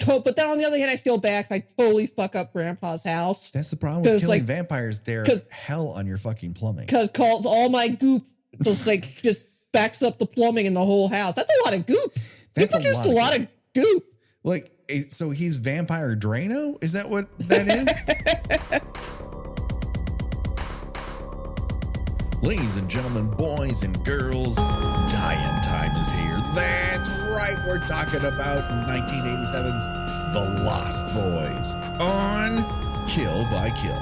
but then on the other hand, I feel bad. I totally fuck up Grandpa's house. That's the problem with killing vampires. They're hell on your fucking plumbing. Because all my goop just backs up the plumbing in the whole house. That's a lot of goop. You produced a lot of goop. Like, so he's Vampire Drano? Is that what that is? Ladies and gentlemen, boys and girls, die-in time is here. That's right, we're talking about 1987's The Lost Boys on Kill by Kill.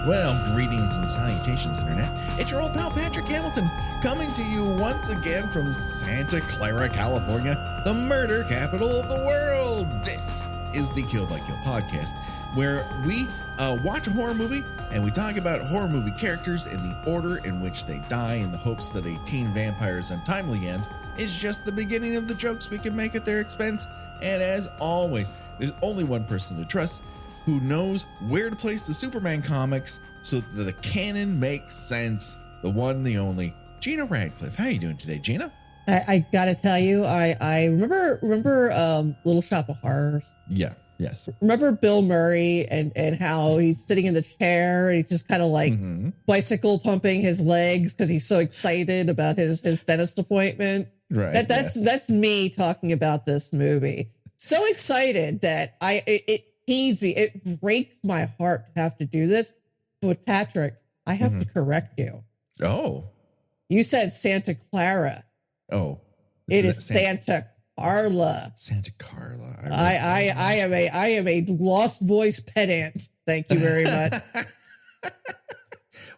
Well, greetings and salutations, Internet. It's your old pal Patrick Hamilton coming to you once again from Santa Clara, California, the murder capital of the world. This is the Kill by Kill podcast, where we watch a horror movie and we talk about horror movie characters in the order in which they die in the hopes that a teen vampire's untimely end is just the beginning of the jokes we can make at their expense. And as always, there's only one person to trust who knows where to place the Superman comics so that the canon makes sense. The one, the only, Gina Radcliffe. How are you doing today, Gina? I gotta tell you, I remember Little Shop of Horrors. Yeah. Yes. Remember Bill Murray and how he's sitting in the chair and he's just kind of like bicycle pumping his legs because he's so excited about his dentist appointment. Right. That's me talking about this movie. So excited that it pains me. It breaks my heart to have to do this. But Patrick, I have to correct you. Oh. You said Santa Clara. Oh. It is Santa Carla. Santa Carla. I am a Lost Boys pedant. Thank you very much.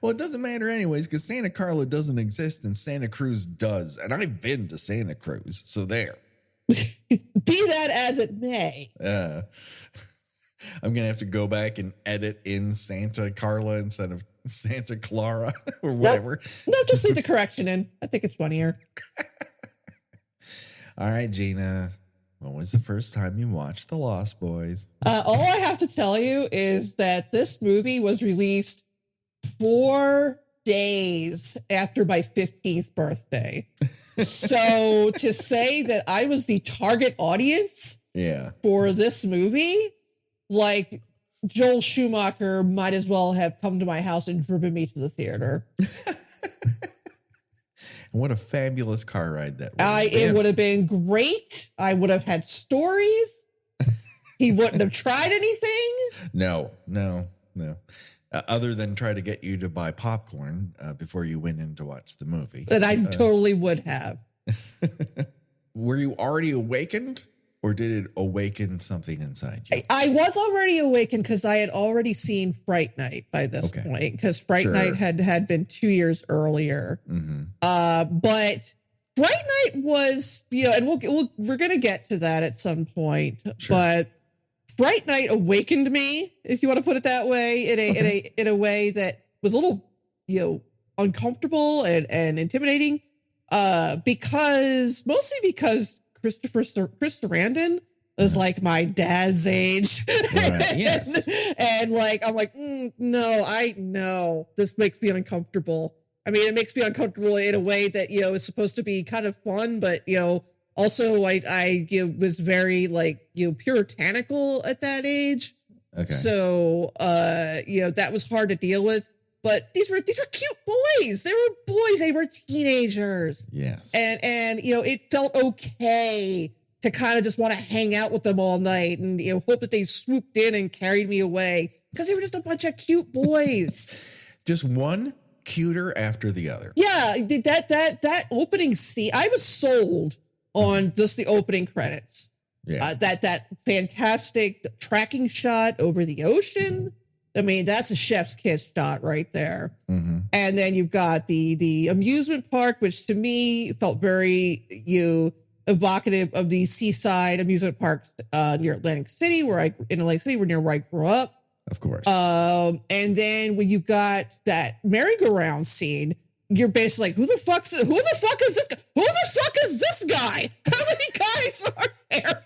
Well, it doesn't matter anyways, because Santa Carla doesn't exist and Santa Cruz does. And I've been to Santa Cruz, so there. Be that as it may. I'm going to have to go back and edit in Santa Carla instead of Santa Clara or whatever. No, just leave the correction in. I think it's funnier. All right, Gina, when was the first time you watched The Lost Boys? All I have to tell you is that this movie was released 4 days after my 15th birthday. So to say that I was the target audience for this movie, like Joel Schumacher might as well have come to my house and driven me to the theater. What a fabulous car ride that was. It would have been great. I would have had stories. He wouldn't have tried anything. No. Other than try to get you to buy popcorn before you went in to watch the movie. And I totally would have. Were you already awakened? Or did it awaken something inside you? I was already awakened because I had already seen Fright Night by this point. Because Fright Night had been 2 years earlier. But Fright Night was, and we're going to get to that at some point. Sure. But Fright Night awakened me, if you want to put it that way, in a way that was a little, uncomfortable and intimidating. Mostly because Chris Sarandon was like my dad's age. Right, yes. And like, I'm like, no, this makes me uncomfortable. I mean, it makes me uncomfortable in a way that, is supposed to be kind of fun, but, also I was very puritanical at that age. Okay. So, that was hard to deal with. But these were cute boys. They were boys. They were teenagers. Yes. And it felt okay to kind of just want to hang out with them all night and hope that they swooped in and carried me away because they were just a bunch of cute boys. Just one cuter after the other. Yeah, that opening scene. I was sold on just the opening credits. Yeah. That fantastic tracking shot over the ocean. I mean, that's a chef's kiss shot right there. Mm-hmm. And then you've got the amusement park, which to me felt very evocative of the seaside amusement parks near Atlantic City, where I grew up. Of course. And then when you got that merry-go-round scene, you're basically like, who the fuck is this guy? Who the fuck is this guy? How many guys are there?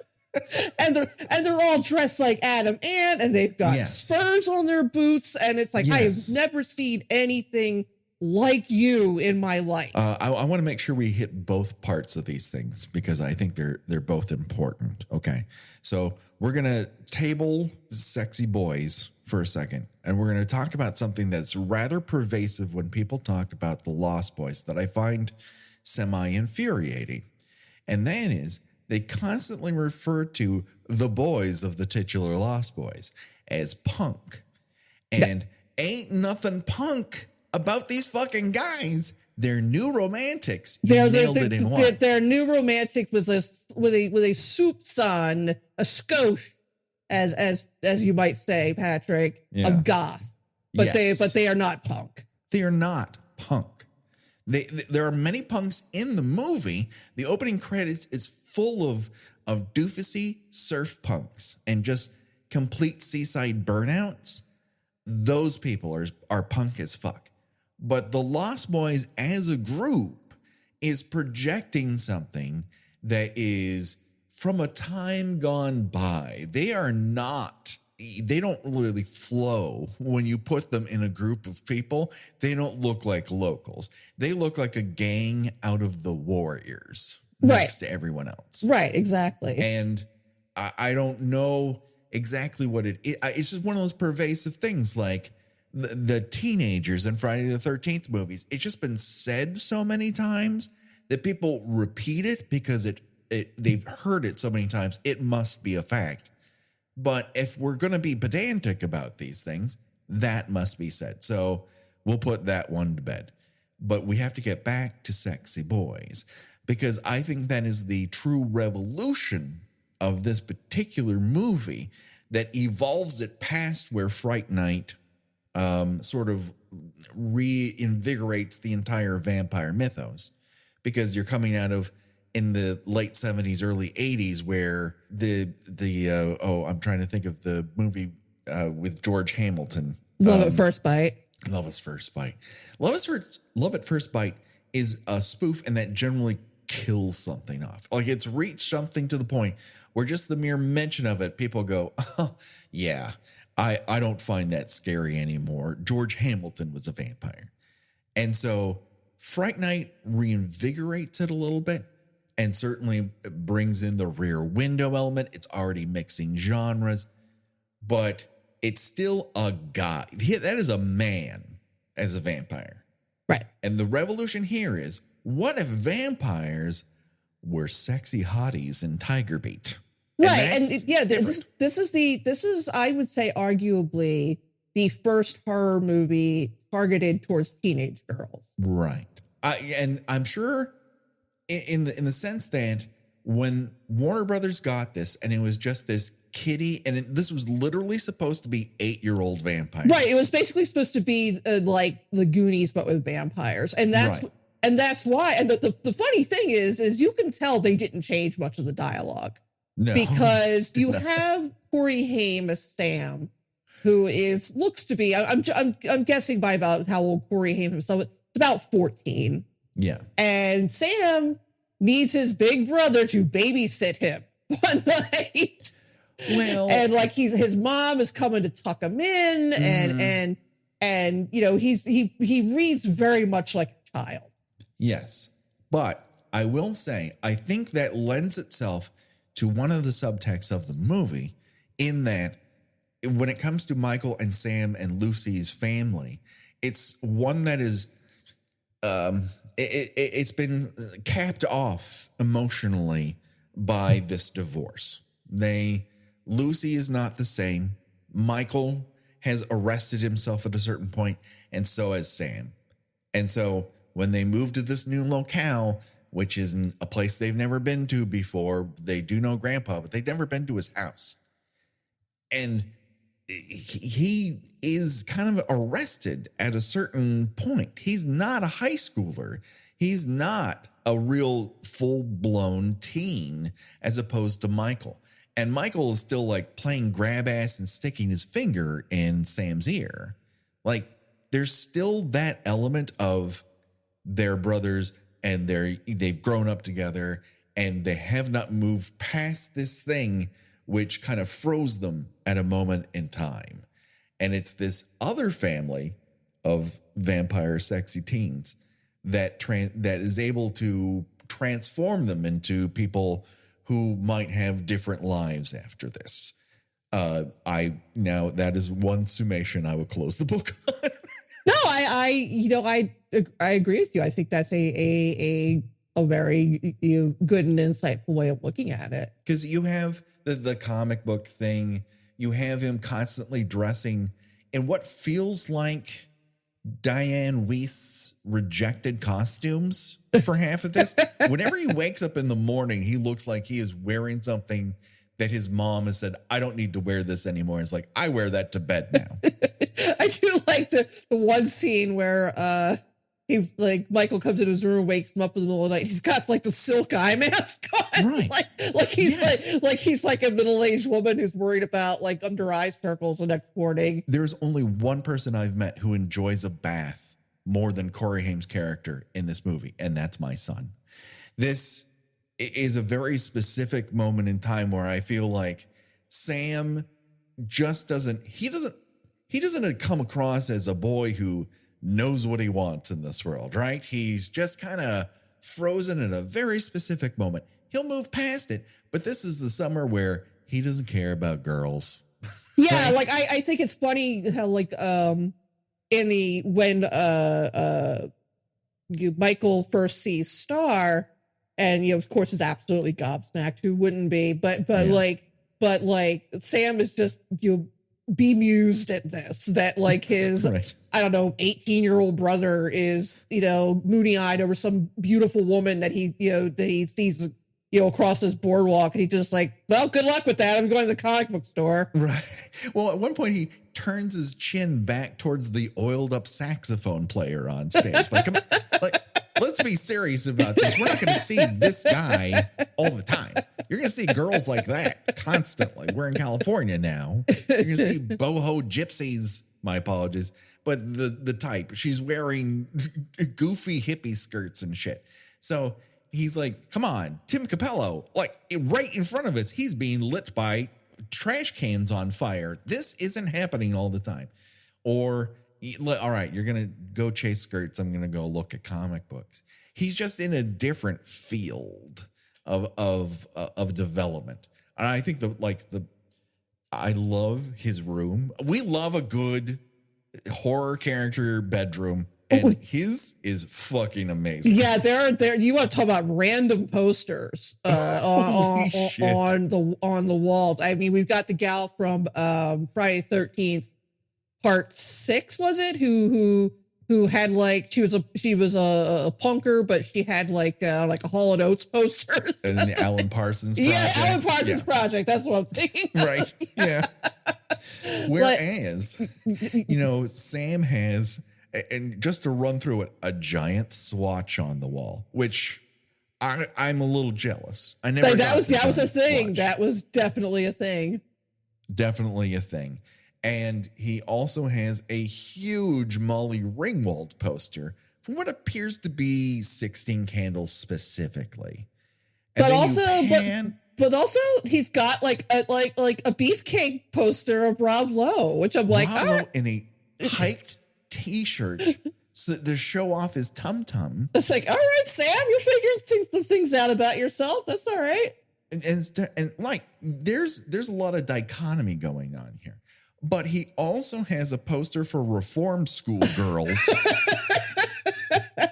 And they're all dressed like Adam and they've got spurs on their boots, and it's like I have never seen anything like you in my life. I want to make sure we hit both parts of these things because I think they're both important. Okay. So we're going to table Sexy Boys for a second, and we're going to talk about something that's rather pervasive when people talk about the Lost Boys that I find semi-infuriating. And that is they constantly refer to the boys of the titular Lost Boys as punk. And ain't nothing punk about these fucking guys. They're new romantics. You nailed it in one. They're new romantics with a soup's on, a skosh, as you might say, Patrick, of goth. But they are not punk. They are not punk. There are many punks in the movie. The opening credits is full of doofusy surf punks and just complete seaside burnouts. Those people are punk as fuck. But the Lost Boys as a group is projecting something that is from a time gone by. They don't really flow when you put them in a group of people. They don't look like locals. They look like a gang out of the Warriors next to everyone else. Right, exactly. And I don't know exactly what it is. It's just one of those pervasive things like the teenagers in Friday the 13th movies. It's just been said so many times that people repeat it because they've heard it so many times. It must be a fact. But if we're going to be pedantic about these things, that must be said. So we'll put that one to bed. But we have to get back to Sexy Boys because I think that is the true revolution of this particular movie that evolves it past where Fright Night sort of reinvigorates the entire vampire mythos, because you're coming out of in the late 70s, early 80s, where I'm trying to think of the movie with George Hamilton. Love at First Bite. Love at First Bite. Love at First Bite is a spoof, and that generally kills something off. Like it's reached something to the point where just the mere mention of it, people go, oh, yeah, I don't find that scary anymore. George Hamilton was a vampire. And so Fright Night reinvigorates it a little bit and certainly brings in the Rear Window element. It's already mixing genres, but it's still a guy. That is a man as a vampire. Right. And the revolution here is, what if vampires were sexy hotties in Tiger Beat? Right. And this is I would say arguably the first horror movie targeted towards teenage girls. Right. And I'm sure in the sense that when Warner Brothers got this and it was just this kiddie, and this was literally supposed to be 8-year-old vampires. Right. It was basically supposed to be like the Goonies, but with vampires. And that's right. And that's why. And the funny thing is you can tell they didn't change much of the dialogue. No. Because you have Corey Haim as Sam, who looks to be, I'm guessing by about how old Corey Haim himself is, it's about 14. Yeah. And Sam needs his big brother to babysit him one night. Well, and like his mom is coming to tuck him in, and you know he reads very much like a child. Yes, but I will say I think that lends itself to one of the subtexts of the movie, in that when it comes to Michael and Sam and Lucy's family, it's one that is it's been capped off emotionally by this divorce. Lucy is not the same. Michael has arrested himself at a certain point, and so has Sam. And so when they move to this new locale, which is a place they've never been to before, they do know Grandpa, but they've never been to his house. And he is kind of arrested at a certain point. He's not a high schooler. He's not a real full-blown teen as opposed to Michael. And Michael is still like playing grab ass and sticking his finger in Sam's ear. Like there's still that element of their brothers, and they've grown up together, and they have not moved past this thing which kind of froze them at a moment in time. And it's this other family of vampire sexy teens that is able to transform them into people who might have different lives after this. That is one summation I would close the book on. No, I agree with you. I think that's a very good and insightful way of looking at it. Because you have the comic book thing, you have him constantly dressing in what feels like Diane Weist's rejected costumes for half of this. Whenever he wakes up in the morning, he looks like he is wearing something that his mom has said, I don't need to wear this anymore. It's like, I wear that to bed now. I do like the one scene where Michael comes into his room, wakes him up in the middle of the night. He's got like the silk eye mask on, right? Like he's like a middle-aged woman who's worried about like under eye circles the next morning. There's only one person I've met who enjoys a bath more than Corey Haim's character in this movie, and that's my son. This is a very specific moment in time where I feel like Sam just doesn't come across as a boy who knows what he wants in this world, right? He's just kind of frozen at a very specific moment. He'll move past it, but this is the summer where he doesn't care about girls. Yeah, right? Like I think it's funny how like Michael first sees Star, and of course is absolutely gobsmacked. Who wouldn't be? But Sam is just bemused at this, that like his right. I don't know 18-year-old brother is moony-eyed over some beautiful woman that he sees across this boardwalk, and he just like, well, good luck with that. I'm going to the comic book store. Right. Well, at one point he turns his chin back towards the oiled up saxophone player on stage. Like let's be serious about this. We're not going to see this guy all the time. You're going to see girls like that constantly. We're in California now. You're going to see boho gypsies. My apologies. But the type, she's wearing goofy hippie skirts and shit. So he's like, come on, Tim Capello, like right in front of us, he's being lit by trash cans on fire. This isn't happening all the time. Or, all right, you're going to go chase skirts. I'm going to go look at comic books. He's just in a different field of development. And I think I love his room. We love a good horror character bedroom, and his is fucking amazing. Yeah, there. You want to talk about random posters on the walls? I mean, we've got the gal from Friday the 13th, Part 6, was it? Who had like she was a punker, but she had like a Hall & Oates poster and the Alan Parsons Project. Yeah, Alan Parsons Project. That's what I'm thinking. Right. Yeah. Whereas, Sam has, and just to run through it, a giant swatch on the wall, which I'm a little jealous. I never. That was a thing. Swatch. That was definitely a thing. Definitely a thing. And he also has a huge Molly Ringwald poster from what appears to be 16 Candles specifically. And but also he's got like a beefcake poster of Rob Lowe, which I'm like, Rob Lowe in a hiked t-shirt so that to show off his tum-tum. It's like, all right, Sam, you're figuring some things out about yourself. That's all right. And like, there's a lot of dichotomy going on here. But he also has a poster for Reform School Girls,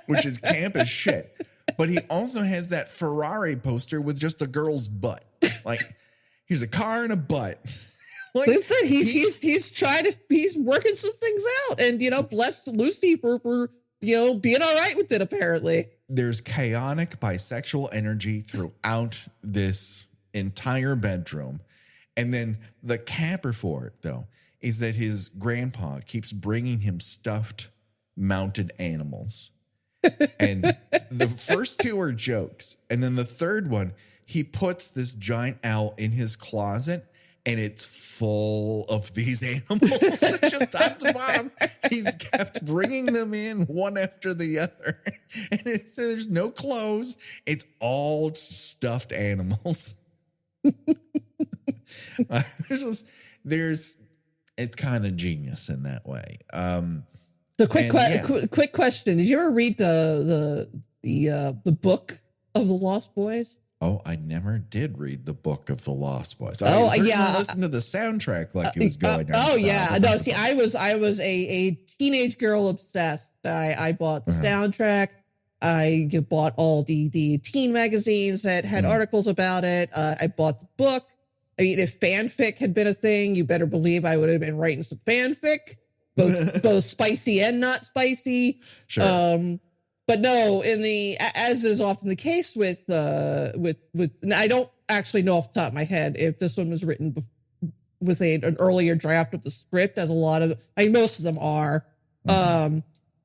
which is camp as shit. But he also has that Ferrari poster with just a girl's butt. Like, here's a car and a butt. Like, listen, he's working some things out, and bless Lucy for being all right with it. Apparently, there's chaotic bisexual energy throughout this entire bedroom, and then the capper for it, though, is that his grandpa keeps bringing him stuffed mounted animals. And the first two are jokes. And then the third one, he puts this giant owl in his closet, and it's full of these animals. Just top to bottom. He's kept bringing them in one after the other. And there's no clothes. It's all stuffed animals. It's kind of genius in that way. So quick question: did you ever read the book of the Lost Boys? Oh, I never did read the book of the Lost Boys. Oh, I listened to the soundtrack like it was going on. Oh yeah, no. See, I was a teenage girl obsessed. I bought the soundtrack. I bought all the teen magazines that had articles about it. I bought the book. I mean, if fanfic had been a thing, you better believe I would have been writing some fanfic, both spicy and not spicy. Sure. But no, as is often the case with I don't actually know off the top of my head if this one was written with an earlier draft of the script, as a lot of, I mean, most of them are.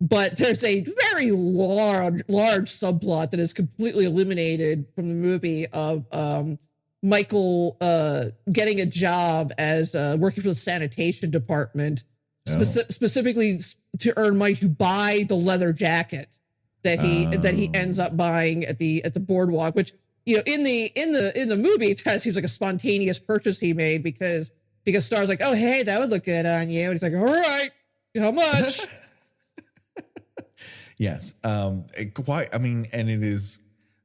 But there's a very large subplot that is completely eliminated from the movie of Michael getting a job as working for the sanitation department, specifically to earn money to buy the leather jacket that he ends up buying at the boardwalk, which, you know, in the movie it kind of seems like a spontaneous purchase he made because Star's like, oh hey, that would look good on you, and he's like, all right, how much? Yes. Quite. I mean, and it is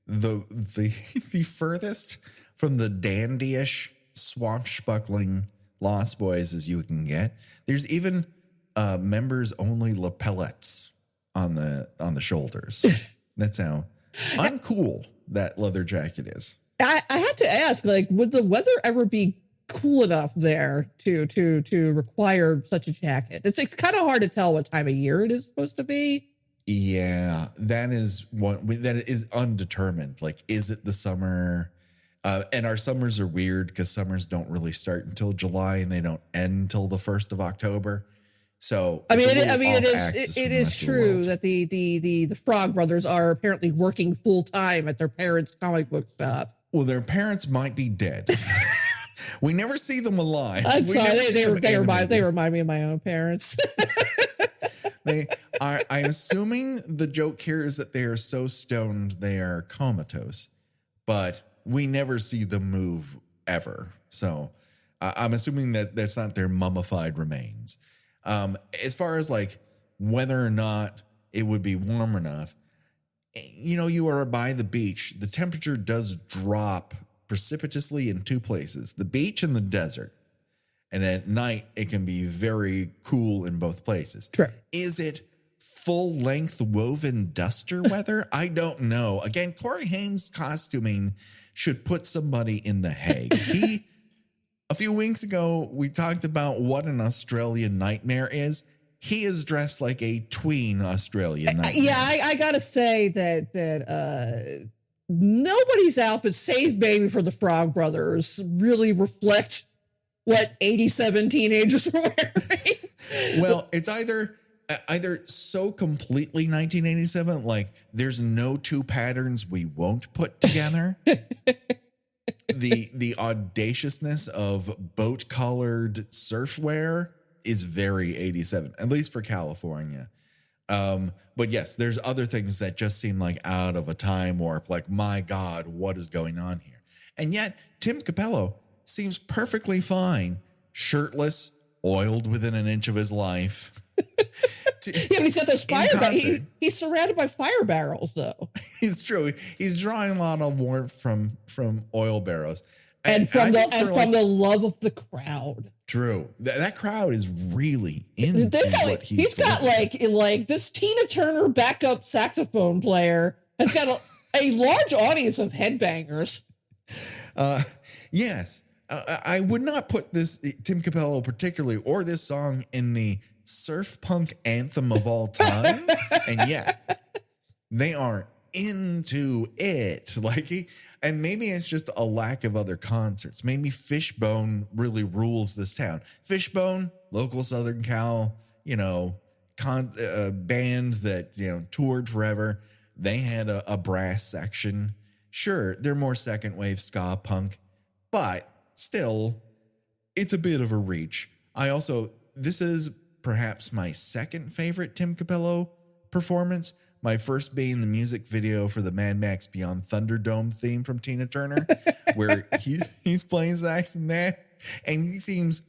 the furthest from the dandyish swashbuckling Lost Boys as you can get. There's even members only lapelettes on the shoulders. That's how uncool that leather jacket is. I had to ask, like, would the weather ever be cool enough there to require such a jacket? It's kind of hard to tell what time of year it is supposed to be. Yeah, that is undetermined. Like, is it the summer? And our summers are weird because summers don't really start until July and they don't end until the 1st of October. So it is true that the Frog Brothers are apparently working full time at their parents' comic book shop. Well, their parents might be dead. We never see them alive. I'm sorry, they remind me of my own parents. I'm assuming the joke here is that they are so stoned they are comatose, but we never see them move ever. So I'm assuming that that's not their mummified remains. As far as like whether or not it would be warm enough, you know, you are by the beach. The temperature does drop precipitously in two places, the beach and the desert. And at night, it can be very cool in both places. True. Is it full-length woven duster weather? I don't know. Again, Corey Haim's costuming should put somebody in the Hague. A few weeks ago, we talked about what an Australian nightmare is. He is dressed like a tween Australian nightmare. Yeah, I gotta say that nobody's outfits, save maybe for the Frog Brothers, really reflect what 87 teenagers were wearing. Well, it's either so completely 1987, like there's no two patterns we won't put together. The audaciousness of boat collared surf wear is very 87, at least for California. But yes, there's other things that just seem like out of a time warp. Like, my God, what is going on here? And yet, Tim Capello seems perfectly fine, shirtless, oiled within an inch of his life. Yeah, but he's got those fire barrels. He's surrounded by fire barrels, though. It's true. He's drawing a lot of warmth from oil barrels, and from the love of the crowd. True. That crowd is really into what he's got like this Tina Turner backup saxophone player has got a large audience of headbangers. Yes. I would not put this Tim Capello particularly or this song in the surf punk anthem of all time. And yet they are into it. And maybe it's just a lack of other concerts. Maybe Fishbone really rules this town. Fishbone, local Southern Cal, band that, toured forever. They had a brass section. Sure, they're more second wave ska punk, but still, it's a bit of a reach. This is perhaps my second favorite Tim Capello performance. My first being the music video for the Mad Max Beyond Thunderdome theme from Tina Turner, where he's playing sax in that, and he seems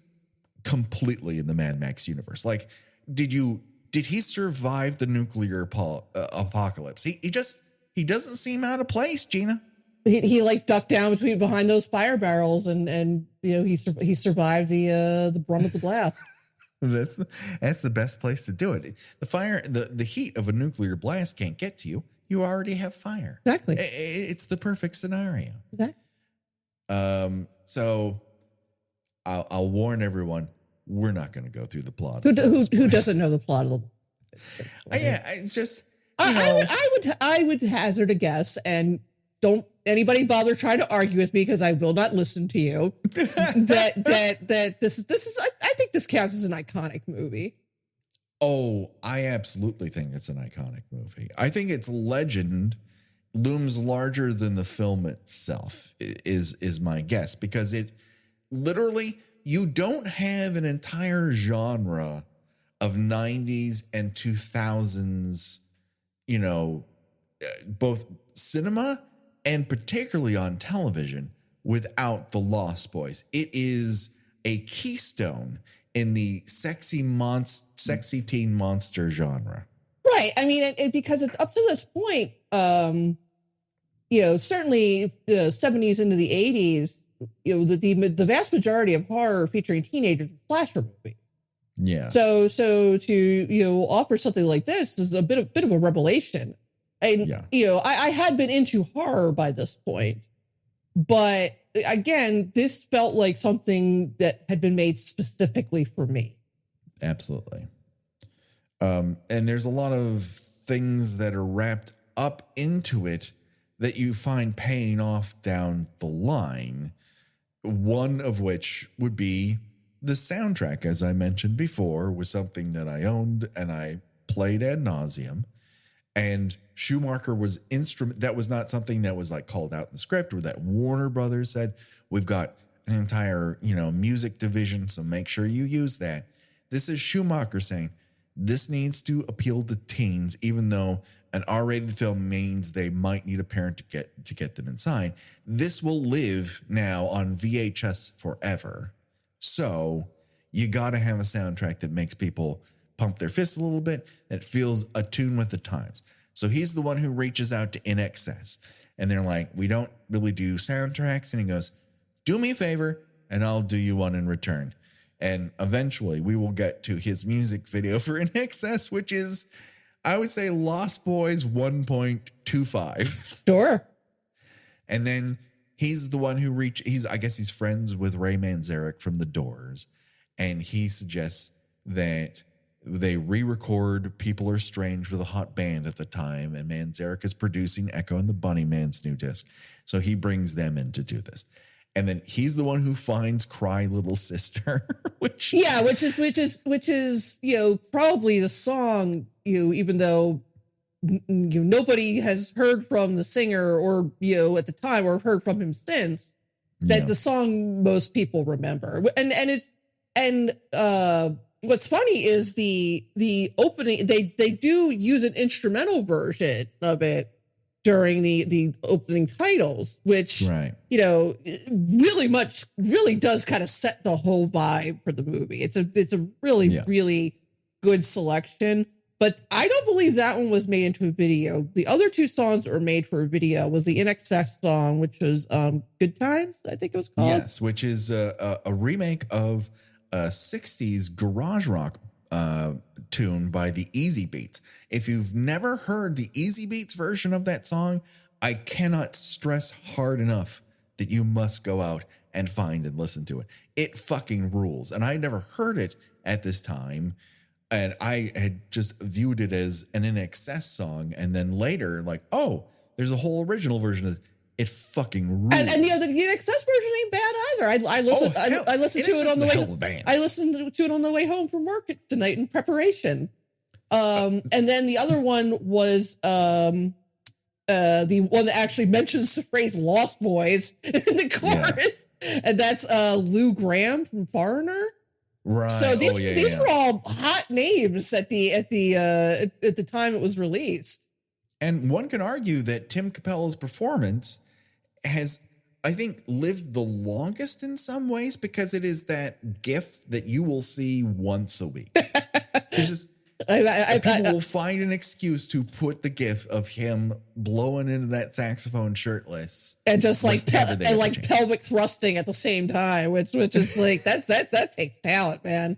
completely in the Mad Max universe. Like, did you did he survive the nuclear apocalypse? He doesn't seem out of place, Gina. He like ducked down behind those fire barrels, and he survived the brunt of the blast. That's the best place to do it. The heat of a nuclear blast can't get to you. You already have fire. Exactly. It's the perfect scenario. Exactly. So I'll warn everyone, we're not going to go through the plot. Who doesn't know the plot of the? Yeah, it's just. I would hazard a guess, and don't anybody bother trying to argue with me because I will not listen to you. that this is I think this counts as an iconic movie. Oh, I absolutely think it's an iconic movie. I think its legend looms larger than the film itself is my guess, because it literally, you don't have an entire genre of 90s and 2000s, both cinema and particularly on television, without the Lost Boys. It is a keystone in the sexy teen monster genre. Right. I mean, because it's up to this point, certainly the 70s into the 80s, the vast majority of horror featuring teenagers was slasher movies. Yeah. So to offer something like this is a bit of a revelation. And I had been into horror by this point, but again, this felt like something that had been made specifically for me. Absolutely. And there's a lot of things that are wrapped up into it that you find paying off down the line. One of which would be the soundtrack, as I mentioned before, was something that I owned and I played ad nauseum. And Schumacher was that was not something that was like called out in the script, or that Warner Brothers said, we've got an entire, music division, so make sure you use that. This is Schumacher saying, this needs to appeal to teens, even though an R-rated film means they might need a parent to get them inside. This will live now on VHS forever. So you got to have a soundtrack that makes people pump their fists a little bit, that feels attuned with the times. So he's the one who reaches out to INXS, and they're like, we don't really do soundtracks. And he goes, do me a favor and I'll do you one in return. And eventually we will get to his music video for INXS, which is, I would say, Lost Boys 1.25. Sure. And then he's the one who I guess he's friends with Ray Manzarek from The Doors. And he suggests that they re-record People Are Strange with a hot band at the time. And Manzarek is producing Echo and the Bunnymen's new disc. So he brings them in to do this. And then he's the one who finds Cry Little Sister, which is probably the song, even though nobody has heard from the singer or at the time, or heard from him since, that the song most people remember. And what's funny is the opening, they do use an instrumental version of it during the opening titles, which, really does kind of set the whole vibe for the movie. It's a really good selection, but I don't believe that one was made into a video. The other two songs that were made for a video was the INXS song, which was Good Times, I think it was called. Yes, which is a remake of a 60s garage rock tune by the Easy Beats. If you've never heard the Easy Beats version of that song, I cannot stress hard enough that you must go out and find and listen to it. It fucking rules. And I never heard it at this time, and I had just viewed it as an INXS song, and then later, like, oh, there's a whole original version of it. It fucking rules. And the INXS version ain't bad either. I listened to it on the way. I listened to it on the way home from work tonight in preparation. And then the other one was the one that actually mentions the phrase "Lost Boys" in the chorus, and that's Lou Gramm from Foreigner. Right. So these were all hot names at the time it was released. And one can argue that Tim Capella's performance has, I think, lived the longest in some ways, because it is that GIF that you will see once a week. People will find an excuse to put the gif of him blowing into that saxophone shirtless and just like pelvic thrusting at the same time, which is like that takes talent, man.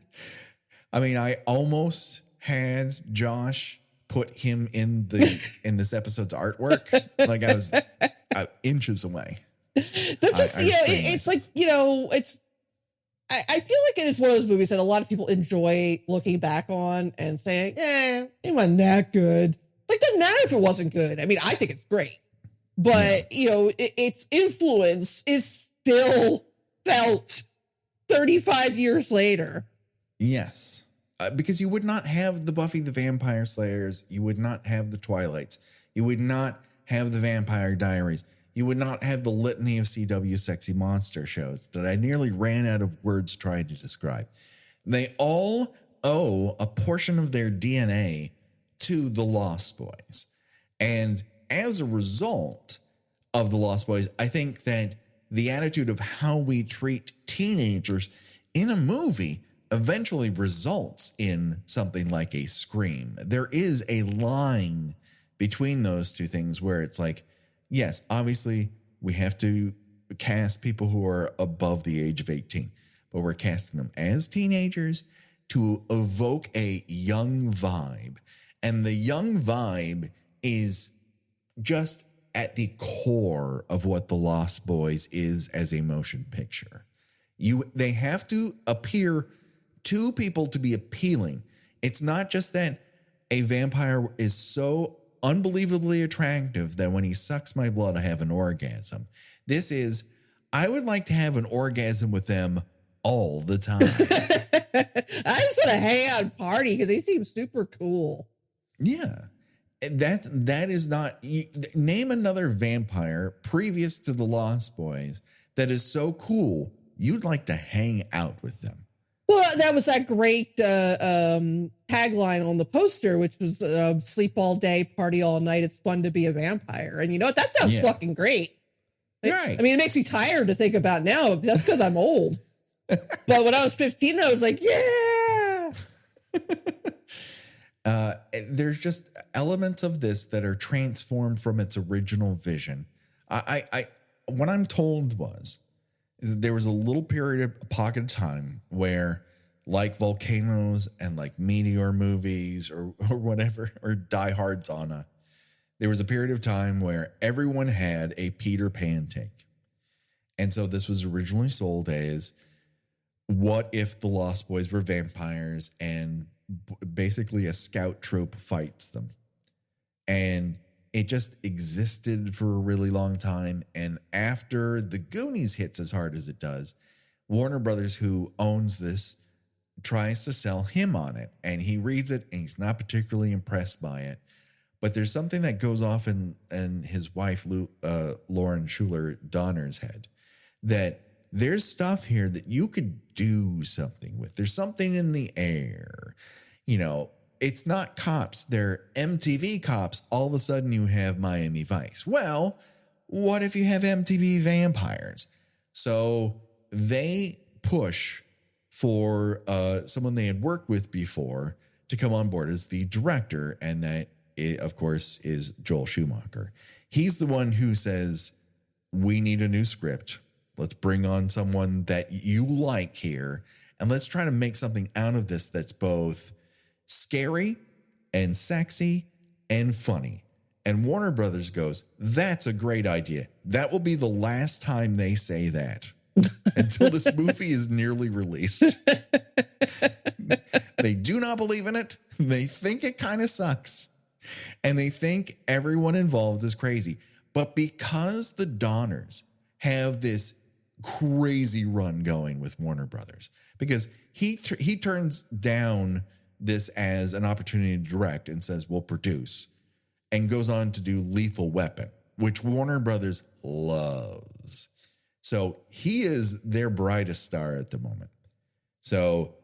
I mean, I almost had Josh put him in this episode's artwork. Like I was inches away. They're just it's like, it's. I feel like it is one of those movies that a lot of people enjoy looking back on and saying, it wasn't that good. Like, doesn't matter if it wasn't good. I mean, I think it's great. But, its influence is still felt 35 years later. Yes. Because you would not have the Buffy the Vampire Slayers. You would not have the Twilights. You would not have the Vampire Diaries. You would not have the litany of CW sexy monster shows that I nearly ran out of words trying to describe. They all owe a portion of their DNA to the Lost Boys. And as a result of the Lost Boys, I think that the attitude of how we treat teenagers in a movie eventually results in something like a Scream. There is a line between those two things where it's like, yes, obviously we have to cast people who are above the age of 18, but we're casting them as teenagers to evoke a young vibe. And the young vibe is just at the core of what The Lost Boys is as a motion picture. They have to appear to people to be appealing. It's not just that a vampire is so unbelievably attractive that when he sucks my blood, I have an orgasm. This is, I would like to have an orgasm with them all the time. I just want to hang out and party because they seem super cool. Yeah. That is not, name another vampire previous to the Lost Boys that is so cool you'd like to hang out with them. Well, that was that great tagline on the poster, which was sleep all day, party all night. It's fun to be a vampire. And you know what? That sounds fucking great. Right. I mean, it makes me tired to think about now. That's because I'm old. But when I was 15, I was like, yeah. There's just elements of this that are transformed from its original vision. What I'm told was there was a little pocket of time where, like Volcanoes and like Meteor movies or whatever, or Die Hard Zana, there was a period of time where everyone had a Peter Pan take. And so this was originally sold as, what if the Lost Boys were vampires and basically a scout troop fights them? And it just existed for a really long time. And after The Goonies hits as hard as it does, Warner Brothers, who owns this, tries to sell him on it. And he reads it and he's not particularly impressed by it. But there's something that goes off in his wife, Lauren Schuler Donner's head, that there's stuff here that you could do something with. There's something in the air. You know, it's not Cops. They're MTV Cops. All of a sudden you have Miami Vice. Well, what if you have MTV Vampires? So they push for someone they had worked with before to come on board as the director. And that, of course, is Joel Schumacher. He's the one who says, we need a new script. Let's bring on someone that you like here. And let's try to make something out of this that's both scary and sexy and funny. And Warner Brothers goes, that's a great idea. That will be the last time they say that until this movie is nearly released. They do not believe in it. They think it kind of sucks. And they think everyone involved is crazy. But because the Donners have this crazy run going with Warner Brothers, because he turns down this as an opportunity to direct and says, we'll produce, and goes on to do Lethal Weapon, which Warner Brothers loves. So he is their brightest star at the moment. So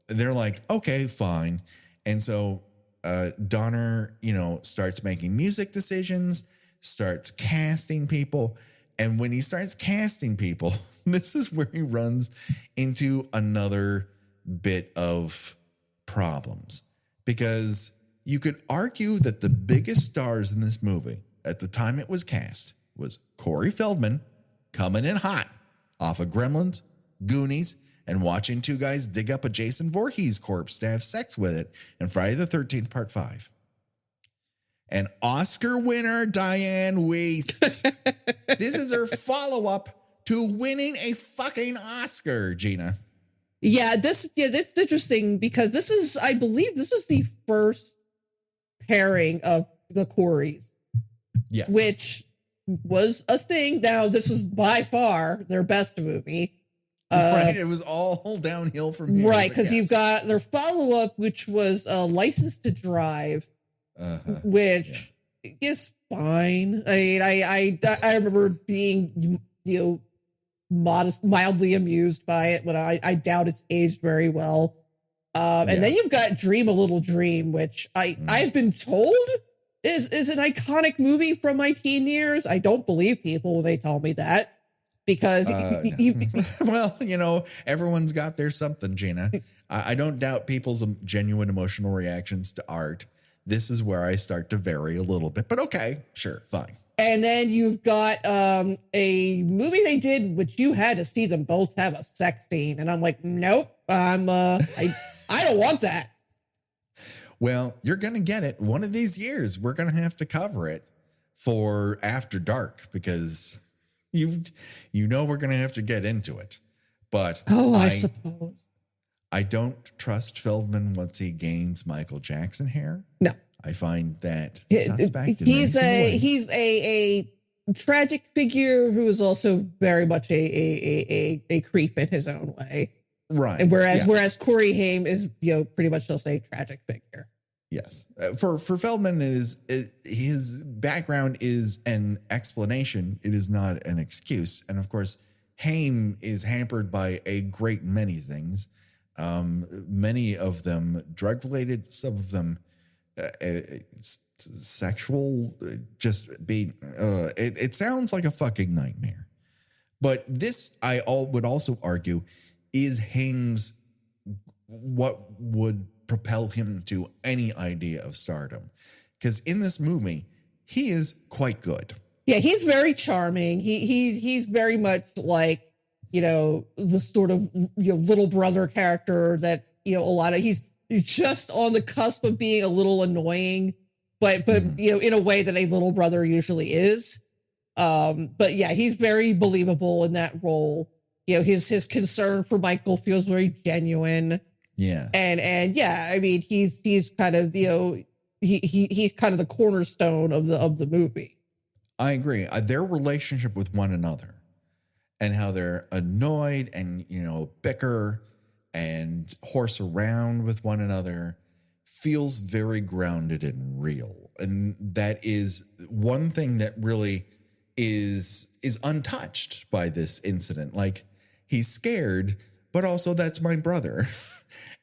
they're like, okay, fine. And so Donner, starts making music decisions, starts casting people. And when he starts casting people, this is where he runs into another bit of problems, because you could argue that the biggest stars in this movie at the time it was cast was Corey Feldman coming in hot off of Gremlins, Goonies, and watching two guys dig up a Jason Voorhees corpse to have sex with it in Friday the 13th, Part 5. And Oscar winner Diane Wiest. This is her follow-up to winning a fucking Oscar, Gina. Yeah, that's interesting because I believe this is the first pairing of the Coreys. Yes. Which was a thing. Now, this is by far their best movie. Right, it was all downhill from here. Right, because you've got their follow-up, which was License to Drive, which is fine. I mean, I remember being, mildly amused by it, but I doubt it's aged very well. And then you've got Dream a Little Dream, which I've been told is an iconic movie from my teen years. I don't believe people when they tell me that. Because well, everyone's got their something, Gina. I don't doubt people's genuine emotional reactions to art. This is where I start to vary a little bit, but okay, sure, fine. And then you've got a movie they did, which you had to see them both have a sex scene, and I'm like, nope, I don't want that. Well, you're gonna get it one of these years. We're gonna have to cover it for After Dark because we're going to have to get into it. But I suppose. I don't trust Feldman once he gains Michael Jackson hair. No. I find that suspect. He's a tragic figure who is also very much a creep in his own way. Right. And whereas Corey Haim is, pretty much just a tragic figure. Yes. For Feldman, his background is an explanation. It is not an excuse. And of course, Haim is hampered by a great many things. Many of them drug related, some of them sexual, just being, it sounds like a fucking nightmare. But this, I would also argue, is Haim's, what would propel him to any idea of stardom, because in this movie he is quite good. Yeah, he's very charming. He's very much like the sort of little brother character that a lot of he's just on the cusp of being a little annoying, but in a way that a little brother usually is. But yeah, he's very believable in that role. His concern for Michael feels very genuine. Yeah. And yeah, I mean, he's kind of, he's kind of the cornerstone of the movie. I agree. Their relationship with one another and how they're annoyed and, bicker and horse around with one another feels very grounded and real. And that is one thing that really is untouched by this incident. Like, he's scared, but also that's my brother.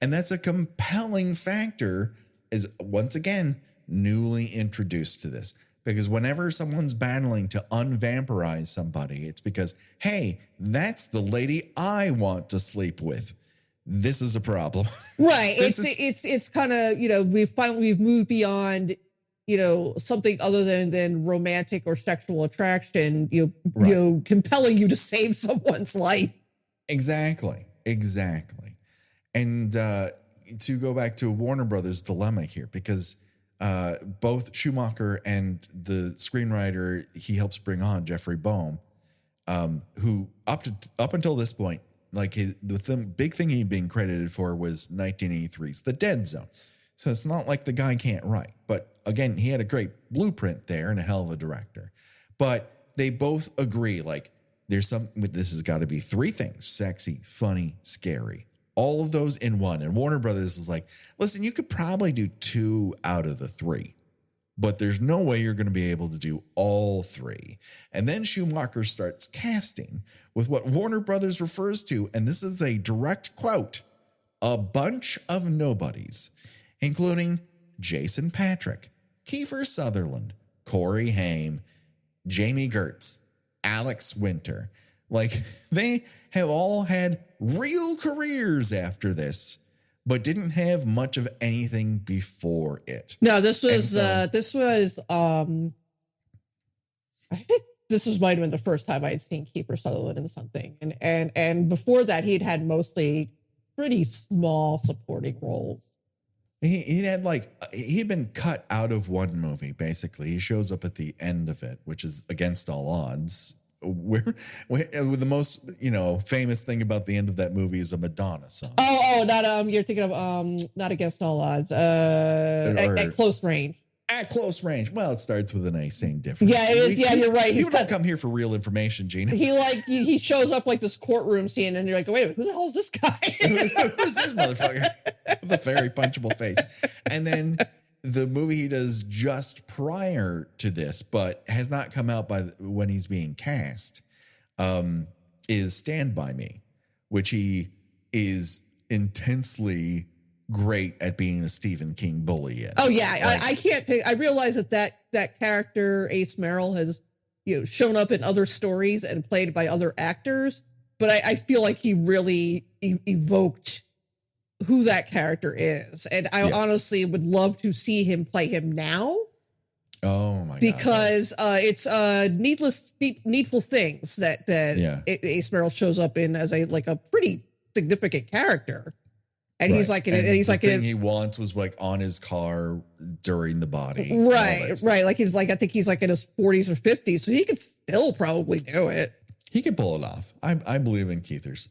And that's a compelling factor, is once again newly introduced to this. Because whenever someone's battling to unvampirize somebody, it's because, hey, that's the lady I want to sleep with. This is a problem. Right. It's kind of, we've moved beyond, something other than romantic or sexual attraction, compelling you to save someone's life. Exactly. And to go back to Warner Brothers' dilemma here, because both Schumacher and the screenwriter he helps bring on, Jeffrey Boehm, who up until this point, like big thing he'd been credited for was 1983's The Dead Zone. So it's not like the guy can't write. But again, he had a great blueprint there and a hell of a director. But they both agree, like, this has got to be three things: sexy, funny, scary. All of those in one. And Warner Brothers is like, listen, you could probably do 2 out of the 3, but there's no way you're going to be able to do all 3. And then Schumacher starts casting with what Warner Brothers refers to, and this is a direct quote, a bunch of nobodies, including Jason Patric, Kiefer Sutherland, Corey Haim, Jamie Gertz, Alex Winter. Like, they have all had real careers after this, but didn't have much of anything before it. No, this was I think this might have been the first time I had seen Kiefer Sutherland in something. And before that, he'd had mostly pretty small supporting roles. He'd been cut out of one movie, basically. He shows up at the end of it, which is Against All Odds. Where the most, famous thing about the end of that movie is a Madonna song. Not you're thinking of Not Against All Odds. At Close Range. At Close Range. Well, it starts with an A, same difference. Yeah, it is. You're right. You don't come here for real information, Gina. He shows up like this courtroom scene, and you're like, wait a minute, who the hell is this guy? Who's this motherfucker with a very punchable face? And then the movie he does just prior to this, but has not come out when he's being cast, is Stand By Me, which he is intensely great at being a Stephen King bully in. Oh yeah, I can't pick. I realize that character Ace Merrill has shown up in other stories and played by other actors, but I feel like he really evoked who that character is, and I honestly would love to see him play him now. Oh my god! Because it's Needful Things that Ace Merrill shows up in as a pretty significant character. And he's like, the thing he wants was like on his car during the body. Right. Like I think he's like in his 40s or 50s, so he could still probably do it. He could pull it off. I believe in Kiefer.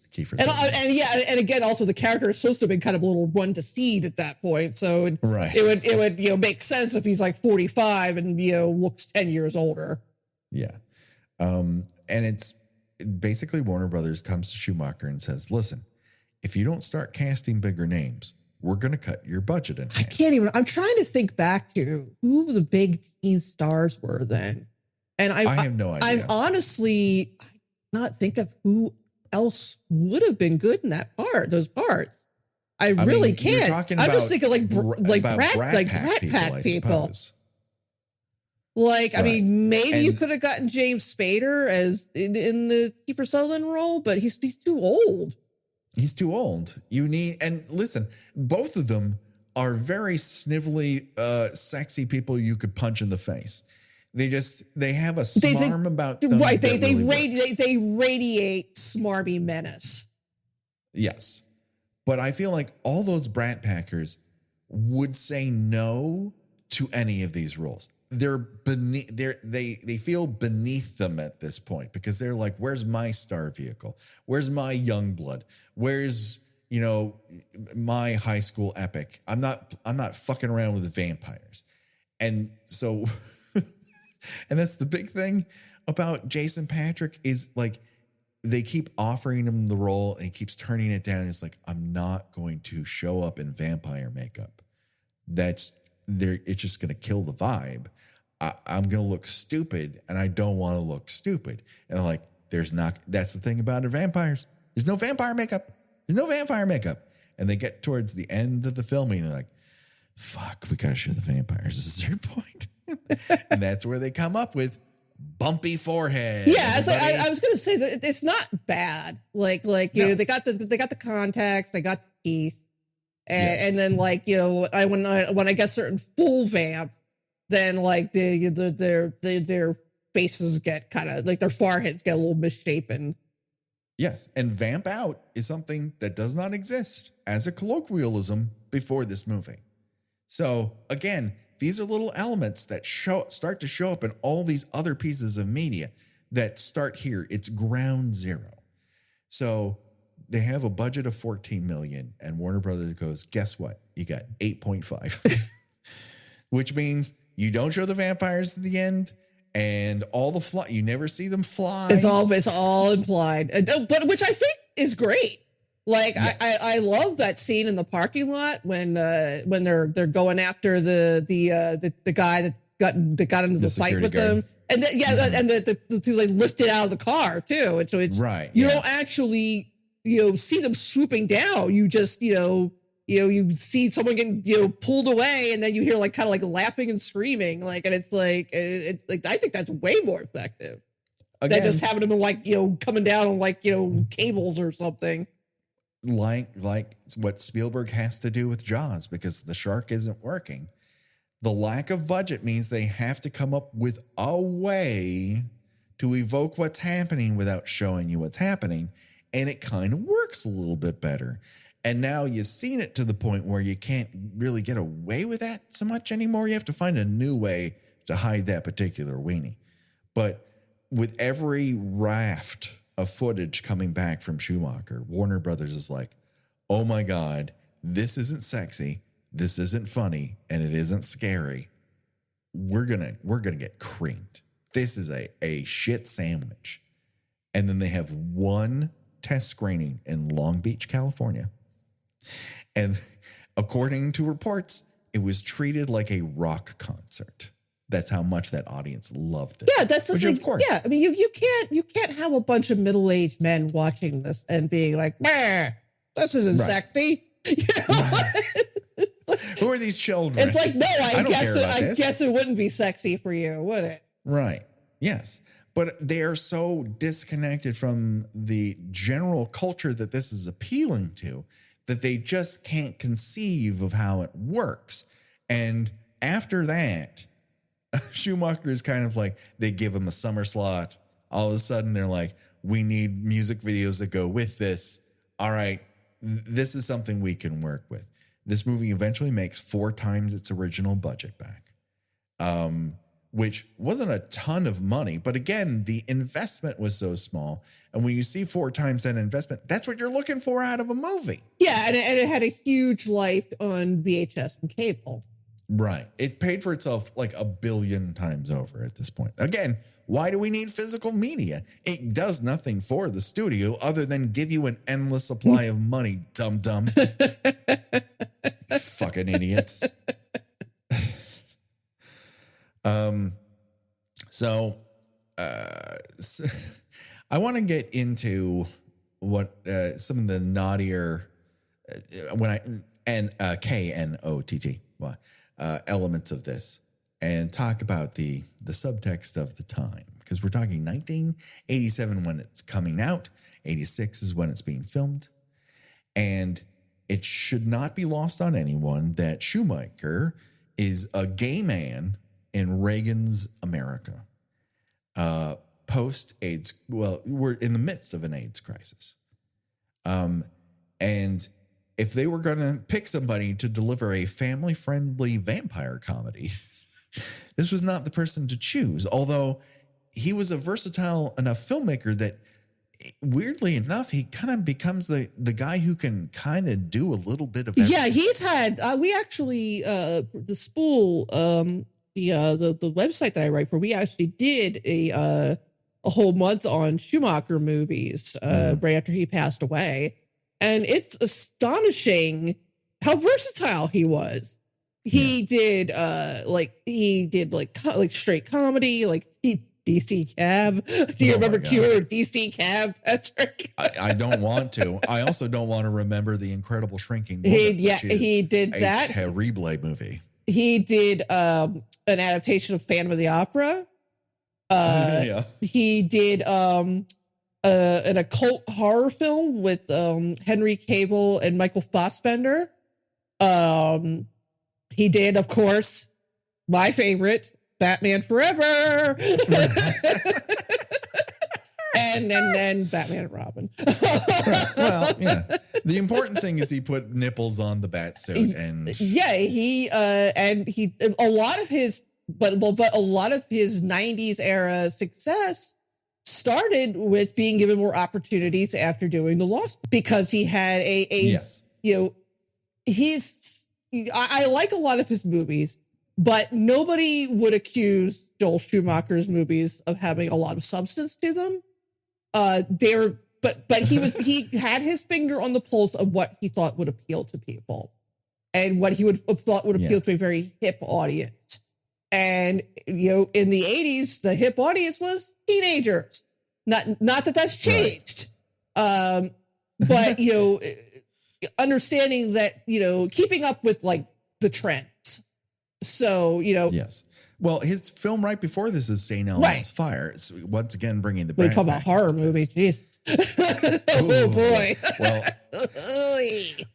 And again, also the character is supposed to have been kind of a little one to seed at that point, so it would make sense if he's like 45 and looks 10 years older. Yeah, and it's basically Warner Brothers comes to Schumacher and says, "Listen, if you don't start casting bigger names, we're going to cut your budget in half." I'm trying to think back to who the big teen stars were then. And I have no idea. I'm honestly not think of who else would have been good in those parts. I really can't. I'm just thinking like Brat Pack people. Maybe you could have gotten James Spader as in the Kiefer Sutherland role, but he's too old. He's too old. And listen, both of them are very snivelly, sexy people you could punch in the face. They have a smarm about them. Right. They radiate smarmy menace. Yes. But I feel like all those Brat Packers would say no to any of these roles. They're beneath. They feel beneath them at this point because they're like, "Where's my star vehicle? Where's my young blood? Where's my high school epic? I'm not fucking around with the vampires." And so, and that's the big thing about Jason Patric is like they keep offering him the role and he keeps turning it down. It's like, I'm not going to show up in vampire makeup. It's just going to kill the vibe. I'm going to look stupid and I don't want to look stupid. And I'm like, that's the thing about vampires. There's no vampire makeup. There's no vampire makeup. And they get towards the end of the filming and they're like, fuck, we got to show the vampires. This is their point. And that's where they come up with bumpy forehead. Yeah. It's I was going to say that it's not bad. They got the contacts, they got the teeth. And then when I get certain full vamp, then their faces get kind of like their foreheads get a little misshapen. Yes, and vamp out is something that does not exist as a colloquialism before this movie. So again, these are little elements that start to show up in all these other pieces of media that start here. It's ground zero. So they have a budget of $14 million, and Warner Brothers goes, guess what? You got 8.5, which means you don't show the vampires at the end, and all the you never see them fly. It's all implied, but which I think is great. Yes. I love that scene in the parking lot when they're going after the guy that got into the fight with them, and and the people they lifted out of the car too. And so it's right. You don't actually see them swooping down. You just you see someone getting pulled away, and then you hear kind of laughing and screaming, and it's I think that's way more effective than just having them coming down on cables or something. like what Spielberg has to do with Jaws, because the shark isn't working. The lack of budget means they have to come up with a way to evoke what's happening without showing you what's happening. And it kind of works a little bit better. And now you've seen it to the point where you can't really get away with that so much anymore. You have to find a new way to hide that particular weenie. But with every raft of footage coming back from Schumacher, Warner Brothers is like, oh my God, this isn't sexy, this isn't funny, and it isn't scary. We're gonna get creamed. This is a shit sandwich. And then they have one test screening in Long Beach, California. And according to reports, it was treated like a rock concert. That's how much that audience loved this. Yeah, that's the thing. Of course. Yeah, I mean, you can't have a bunch of middle-aged men watching this and being like, this isn't sexy. You know? Who are these children? It's like, no, I guess it wouldn't be sexy for you, would it? Right. Yes. But they are so disconnected from the general culture that this is appealing to that they just can't conceive of how it works. And after that, Schumacher is kind of like, they give him a summer slot. All of a sudden, they're like, we need music videos that go with this. All right, this is something we can work with. This movie eventually makes 4 times its original budget back, which wasn't a ton of money. But again, the investment was so small. And when you see 4 times that investment, that's what you're looking for out of a movie. Yeah, and it had a huge life on VHS and cable. Right. It paid for itself like 1 billion times over at this point. Again, why do we need physical media? It does nothing for the studio other than give you an endless supply of money, dum-dum. Fucking idiots. So I want to get into what some of the naughtier KNOTT elements of this, and talk about the subtext of the time, because we're talking 1987 when it's coming out, 86 is when it's being filmed, and it should not be lost on anyone that Schumacher is a gay man in Reagan's America. Post-AIDS, well, we're in the midst of an AIDS crisis. And if they were going to pick somebody to deliver a family-friendly vampire comedy, this was not the person to choose, although he was a versatile enough filmmaker that, weirdly enough, he kind of becomes the guy who can kind of do a little bit of everything. Yeah, he's had, we actually, the Spool, the website that I write for, we actually did a whole month on Schumacher movies right after he passed away. And it's astonishing how versatile he was. He did straight comedy, like DC Cab. Do you remember Cure DC Cab, Patrick? I don't want to. I also don't want to remember The Incredible Shrinking Woman. He did that. A terrible movie. He did an adaptation of Phantom of the Opera. He did an occult horror film with Henry Cavill and Michael Fassbender. He did, of course, my favorite, Batman Forever. and then Batman and Robin. Right. Well, yeah. The important thing is he put nipples on the bat suit, and a lot of his 90s era success started with being given more opportunities after doing The Lost, because he had I like a lot of his movies, but nobody would accuse Joel Schumacher's movies of having a lot of substance to them. But he had his finger on the pulse of what he thought would appeal to people, and what he thought would appeal to a very hip audience. And, in the 80s, the hip audience was teenagers. Not that that's changed. Right. But, understanding that, keeping up with like the trends. So, yes. Well, his film right before this is St. Elmo's Fire. It's once again bringing the We brand talk about back. horror movie, Jesus. Oh boy. Well,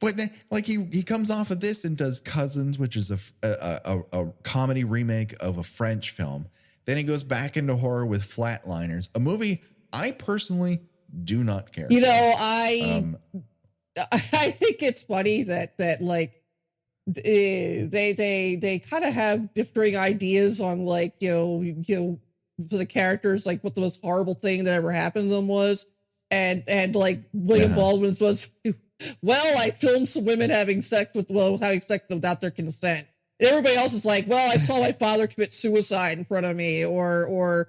but then like he comes off of this and does Cousins, which is a comedy remake of a French film. Then he goes back into horror with Flatliners, a movie I personally do not care. You know, I think it's funny that like they kind of have differing ideas on like you know for the characters, like what the most horrible thing that ever happened to them was, and like William Baldwin's was, well, I filmed some women having sex without their consent. And everybody else is like, well, I saw my father commit suicide in front of me, or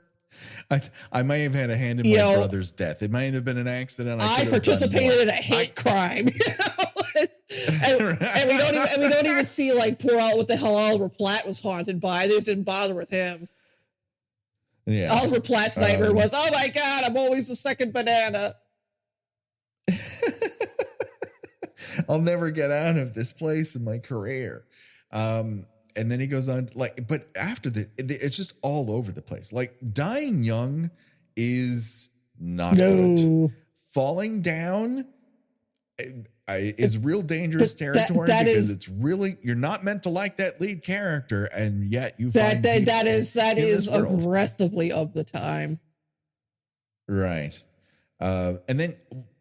I may have had a hand in my brother's death. It might have been an accident. I participated in a hate crime. And we don't even see like poor what the hell Oliver Platt was haunted by. They just didn't bother with him. Yeah, Oliver Platt's nightmare was, oh my God, I'm always the second banana. I'll never get out of this place in my career. And then he goes on but after it's just all over the place. Like dying young is not good. Falling down is real dangerous territory because it's really, you're not meant to like that lead character, and yet you find that is aggressively of the time. Right. And then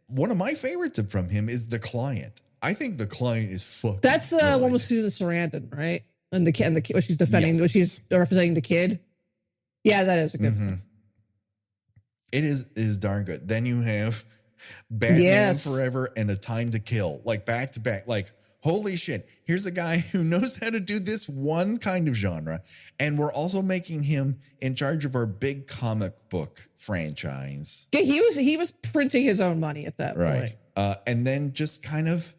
one of my favorites from him is The Client. I think The Client is fucking That's one with Susan Sarandon, right? And the kid, what she's defending, what she's representing the kid. Yeah, that is a good one. It is darn good. Then you have Batman Forever and A Time to Kill, like back to back. Like, holy shit, here's a guy who knows how to do this one kind of genre, and we're also making him in charge of our big comic book franchise. Yeah, he was printing his own money at that point. And then just kind of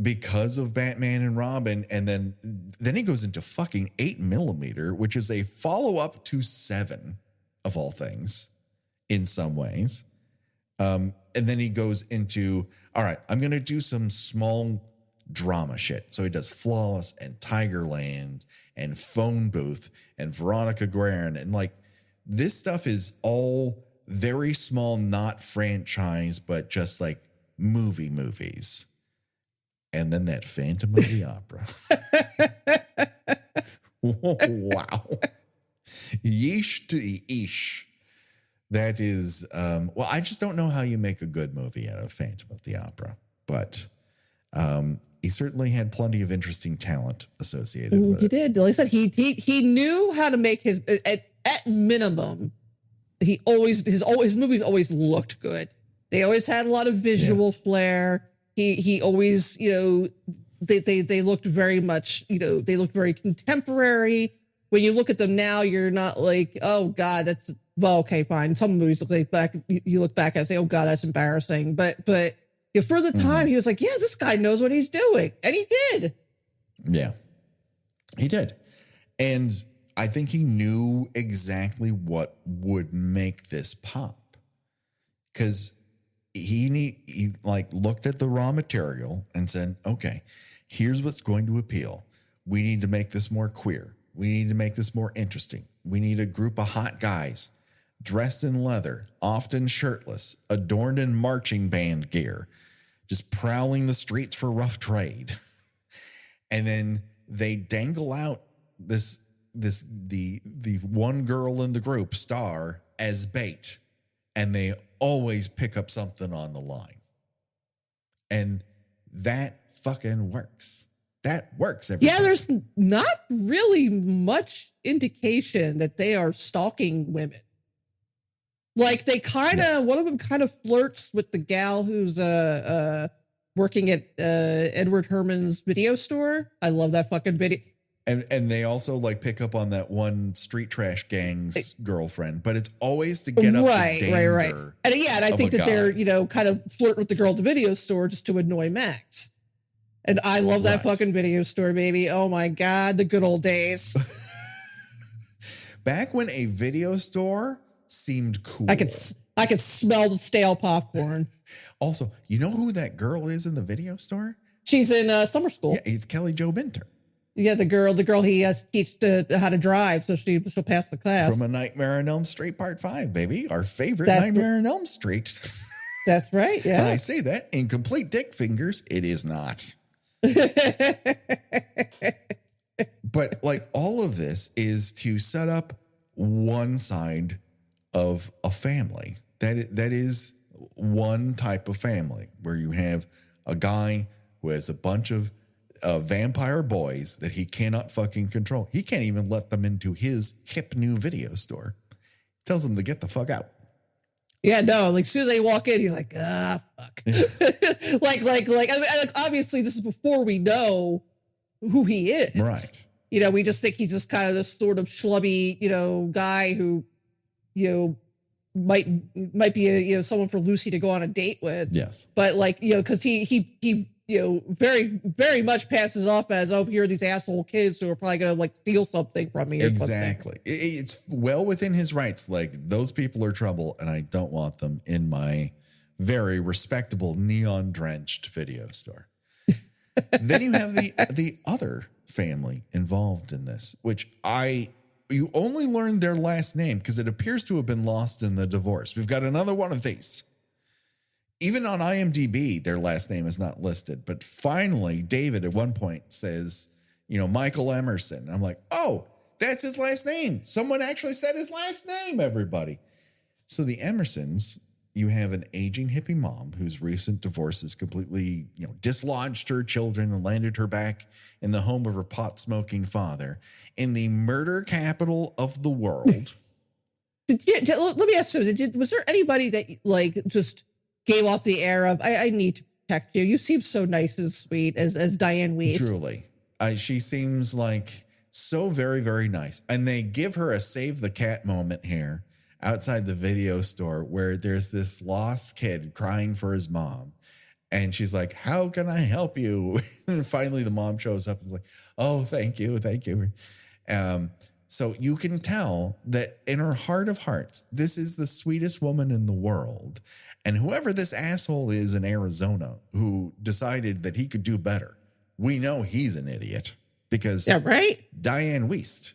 because of Batman and Robin, and then he goes into fucking 8mm, which is a follow-up to 7 of all things in some ways. And then he goes into, all right, I'm going to do some small drama shit. So he does Flawless and Tigerland and Phone Booth and Veronica Guerin. And like, this stuff is all very small, not franchise, but just like movies. And then that Phantom of the Opera. Wow. Yeesh to eesh. That is, well, I just don't know how you make a good movie out of Phantom of the Opera, but he certainly had plenty of interesting talent associated with it. He did. Like I said, he knew how to make his, at minimum, his movies always looked good. They always had a lot of visual flair. He always, they looked very much, they looked very contemporary. When you look at them now, you're not like, oh God, well, okay, fine. Some movies you look back and say, oh God, that's embarrassing. But for the time, he was like, yeah, this guy knows what he's doing. And he did. Yeah, he did. And I think he knew exactly what would make this pop. Because he looked at the raw material and said, okay, here's what's going to appeal. We need to make this more queer. We need to make this more interesting. We need a group of hot guys dressed in leather, often shirtless, adorned in marching band gear, just prowling the streets for rough trade. And then they dangle out the one girl in the group, Star, as bait. And they always pick up something on the line. And that fucking works. That works. Yeah, there's not really much indication that they are stalking women. Like they one of them kind of flirts with the gal who's working at Edward Herman's video store. I love that fucking video. And they also like pick up on that one street trash gang's girlfriend, but it's always to get up the danger. Right. And I think that they're, kind of flirt with the girl at the video store just to annoy Max. And I love that fucking video store, baby. Oh my God, the good old days. Back when a video store seemed cool. I could smell the stale popcorn. Also, you know who that girl is in the video store? She's in summer school. Yeah, it's Kelly Jo Minter. Yeah, the girl he has to teach how to drive, so she'll pass the class. From A Nightmare on Elm Street Part 5, baby. Our favorite Nightmare on Elm Street. That's right, yeah. And I say that in complete dick fingers, it is not. But like all of this is to set up one side of a family. That is one type of family where you have a guy who has a bunch of vampire boys that he cannot fucking control. He can't even let them into his hip new video store. Tells them to get the fuck out. Yeah, no, like as soon as they walk in, he's like, fuck. like, I mean, obviously this is before we know who he is. Right. You know, we just think he's just kind of this sort of schlubby, you know, guy who, you know, might be someone for Lucy to go on a date with. Yes. But like, you know, because he you know, very, very much passes off as, oh, here are these asshole kids who are probably going to like steal something from me. Or exactly. It's well within his rights. Like, those people are trouble and I don't want them in my very respectable neon drenched video store. Then you have the other family involved in this, which you only learn their last name because it appears to have been lost in the divorce. We've got another one of these. Even on IMDb, their last name is not listed. But finally, David at one point says, you know, Michael Emerson. I'm like, oh, that's his last name. Someone actually said his last name, everybody. So the Emersons, you have an aging hippie mom whose recent divorce has completely, you know, dislodged her children and landed her back in the home of her pot-smoking father in the murder capital of the world. Let me ask you, was there anybody that like just gave off the air of, I need to protect you? You seem so nice and sweet as Diane Wiest. Truly. She seems like so very, very nice. And they give her a save the cat moment here outside the video store where there's this lost kid crying for his mom. And she's like, how can I help you? And finally the mom shows up and is like, oh, thank you. Thank you. So you can tell that in her heart of hearts, this is the sweetest woman in the world. And whoever this asshole is in Arizona who decided that he could do better, we know he's an idiot because Diane Wiest.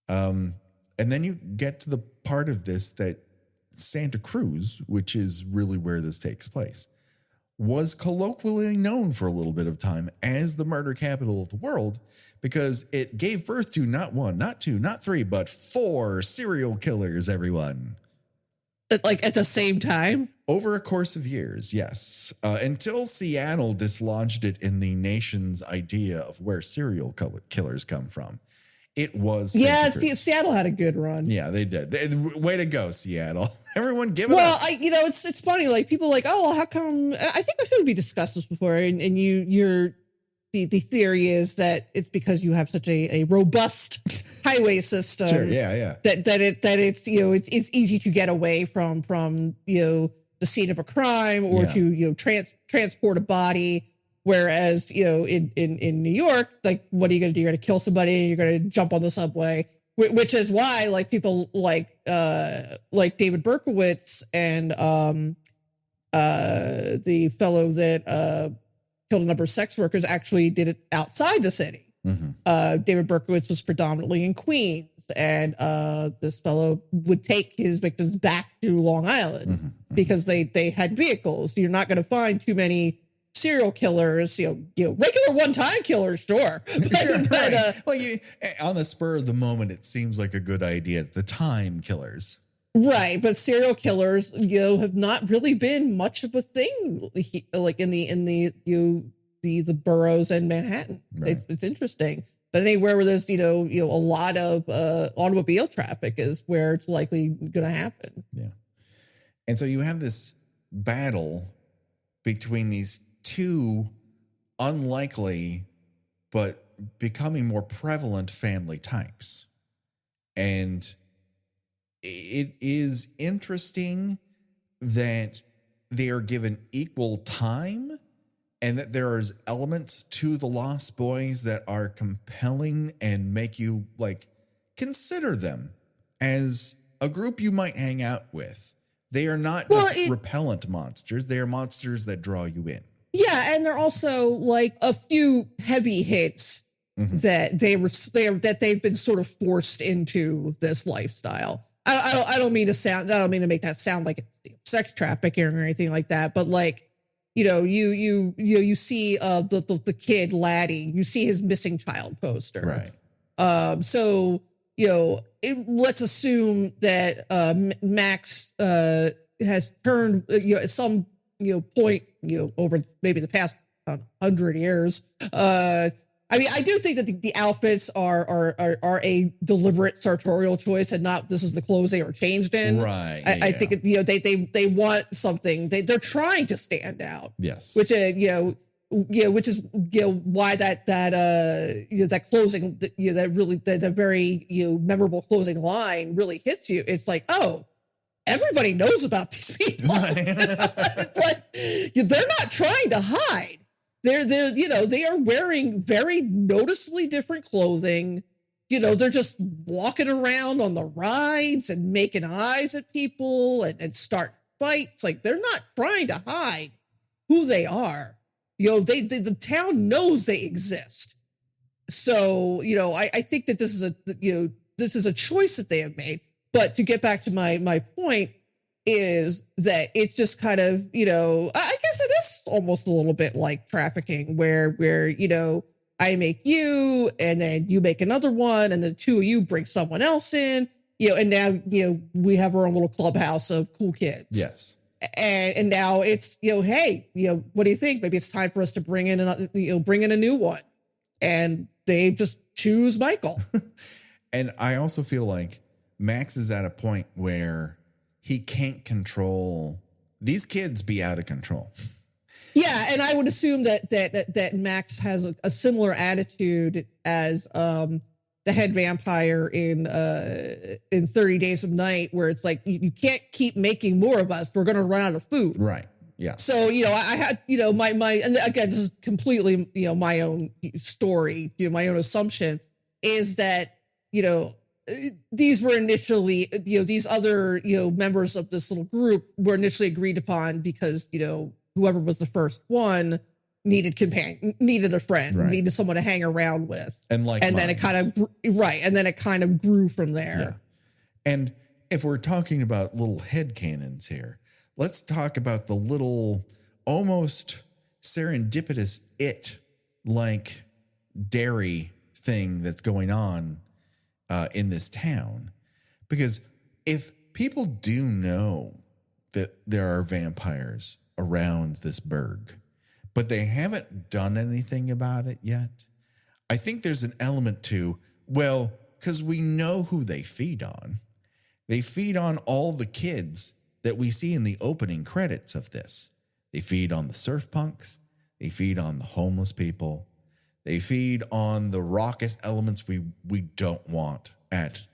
And then you get to the part of this that Santa Cruz, which is really where this takes place, was colloquially known for a little bit of time as the murder capital of the world because it gave birth to not one, not two, not three, but 4 serial killers, everyone. Like at the same time? Over a course of years, yes. Until Seattle dislodged it in the nation's idea of where serial killers come from. It was. Yeah, Seattle had a good run. Yeah, they did. Way to go, Seattle. Everyone give it up. Well, it's funny. Like people are like, oh, how come? I think we discussed this before. And the theory is that it's because you have such a robust highway system. Sure, yeah. That it's, you know, it's easy to get away from, you know, the scene of a crime or to, you know, transport a body. Whereas, you know, in New York, like, what are you going to do? You're going to kill somebody. You're going to jump on the subway, which is why, like, people like David Berkowitz and the fellow that killed a number of sex workers actually did it outside the city. Mm-hmm. David Berkowitz was predominantly in Queens, and this fellow would take his victims back to Long Island because they had vehicles. You're not going to find too many serial killers, you know, regular one-time killers, sure. On the spur of the moment, it seems like a good idea at the time, killers. Right, but serial killers, you know, have not really been much of a thing, like in the boroughs and Manhattan. Right. It's interesting, but anywhere where there's you know a lot of automobile traffic is where it's likely going to happen. Yeah, and so you have this battle between these 2 unlikely but becoming more prevalent family types. And it is interesting that they are given equal time and that there is elements to the Lost Boys that are compelling and make you like consider them as a group you might hang out with. They are not just repellent monsters. They are monsters that draw you in. Yeah, Yeah, and there are also like a few heavy hits that they've been sort of forced into this lifestyle. I don't mean to make that sound like it's sex trafficking or anything like that, but like, you see the kid Laddie, you see his missing child poster. Right. So, let's assume that Max has turned, at some point, over maybe the past 100 years. I mean, I do think that the outfits are a deliberate sartorial choice, and not this is the clothes they were changed in. Right. I think they want something. They're trying to stand out. Yes. Which which is why that closing, that really that very memorable closing line really hits you. It's like, oh, everybody knows about these people. It's like they're not trying to hide. They are wearing very noticeably different clothing. They're just walking around on the rides and making eyes at people and start fights. Like, they're not trying to hide who they are. The town knows they exist. So, I think that this is a choice that they have made. But to get back to my point is that it's just kind of, I guess it is almost a little bit like trafficking where I make you and then you make another one and the two of you bring someone else in, and now, we have our own little clubhouse of cool kids. Yes. And now it's, hey, what do you think? Maybe it's time for us to bring in a new one. And they just choose Michael. And I also feel like Max is at a point where he can't control these kids. Be out of control. Yeah, and I would assume that Max has a similar attitude as the head vampire in 30 Days of Night, where it's like you can't keep making more of us. We're going to run out of food. Right. Yeah. So I had my and again, this is completely my own story. My own assumption is that these were initially, these other, members of this little group were initially agreed upon because, whoever was the first one needed a friend, right. Needed someone to hang around with. And then it kind of grew from there. Yeah. And if we're talking about little headcanons here, let's talk about the little almost serendipitous like dairy thing that's going on in this town. Because if people do know that there are vampires around this burg, but they haven't done anything about it yet, I think there's an element to, well, because we know who they feed on. They feed on all the kids that we see in the opening credits of this. They feed on the surf punks. They feed on the homeless people. They feed on the raucous elements we don't want at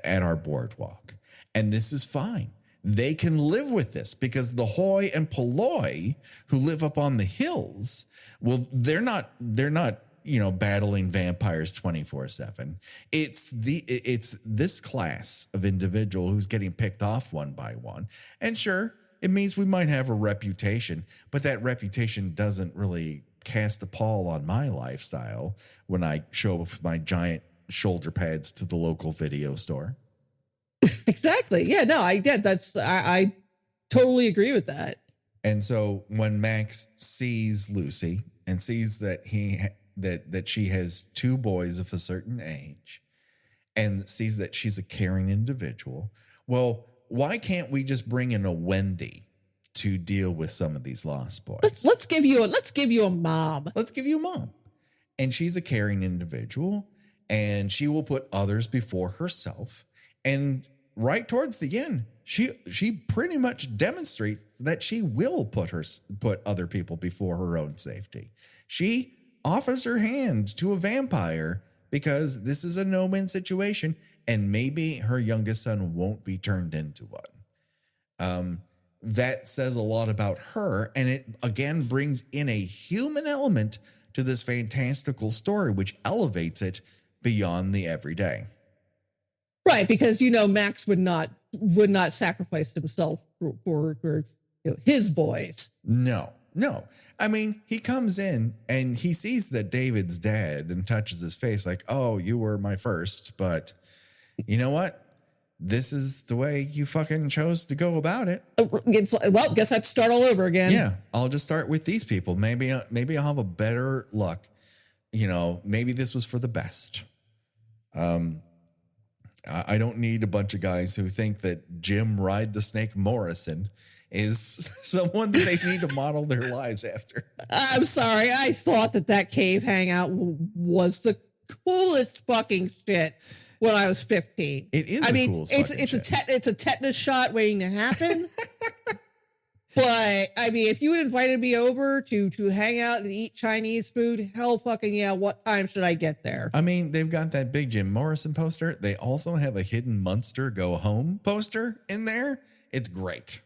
our boardwalk. And this is fine. They can live with this because the hoi and polloi who live up on the hills, well, they're not battling vampires 24/7. It's this class of individual who's getting picked off one by one. And sure, it means we might have a reputation, but that reputation doesn't really cast a pall on my lifestyle when I show up with my giant shoulder pads to the local video store. Exactly. Yeah, no, I totally agree with that. And so when Max sees Lucy and sees that that she has two boys of a certain age and sees that she's a caring individual, well, why can't we just bring in a Wendy to deal with some of these lost boys? Let's give you a mom. Let's give you a mom. And she's a caring individual and she will put others before herself. And right towards the end, she pretty much demonstrates that she will put other people before her own safety. She offers her hand to a vampire because this is a no-win situation, and maybe her youngest son won't be turned into one. That says a lot about her, and it again brings in a human element to this fantastical story, which elevates it beyond the everyday. Right, because Max would not sacrifice himself for his boys. No, no. I mean, he comes in and he sees that David's dead and touches his face like, oh, you were my first, but you know what? This is the way you fucking chose to go about it. Well, guess I'd start all over again. Yeah, I'll just start with these people. Maybe I'll have a better luck. You know, maybe this was for the best. I don't need a bunch of guys who think that Jim Ride the Snake Morrison is someone that they need to model their lives after. I'm sorry. I thought that cave hangout was the coolest fucking shit when I was 15. It is. It's a tetanus shot waiting to happen. But I mean, if you had invited me over to hang out and eat Chinese food, hell fucking yeah, what time should I get there? I mean, they've got that big Jim Morrison poster. They also have a Hidden Munster Go Home poster in there. It's great.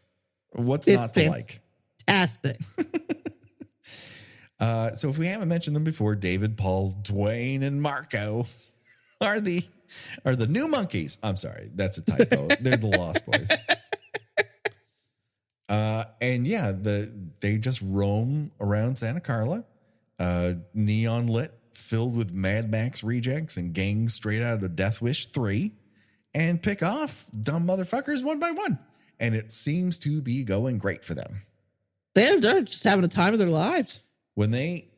It's not to like? Fantastic. So if we haven't mentioned them before, David, Paul, Dwayne, and Marco are the new monkeys. I'm sorry, that's a typo. They're the Lost Boys. And yeah, they just roam around Santa Carla, neon lit, filled with Mad Max rejects and gangs straight out of Death Wish 3, and pick off dumb motherfuckers one by one. And it seems to be going great for them. They're just having the time of their lives. When they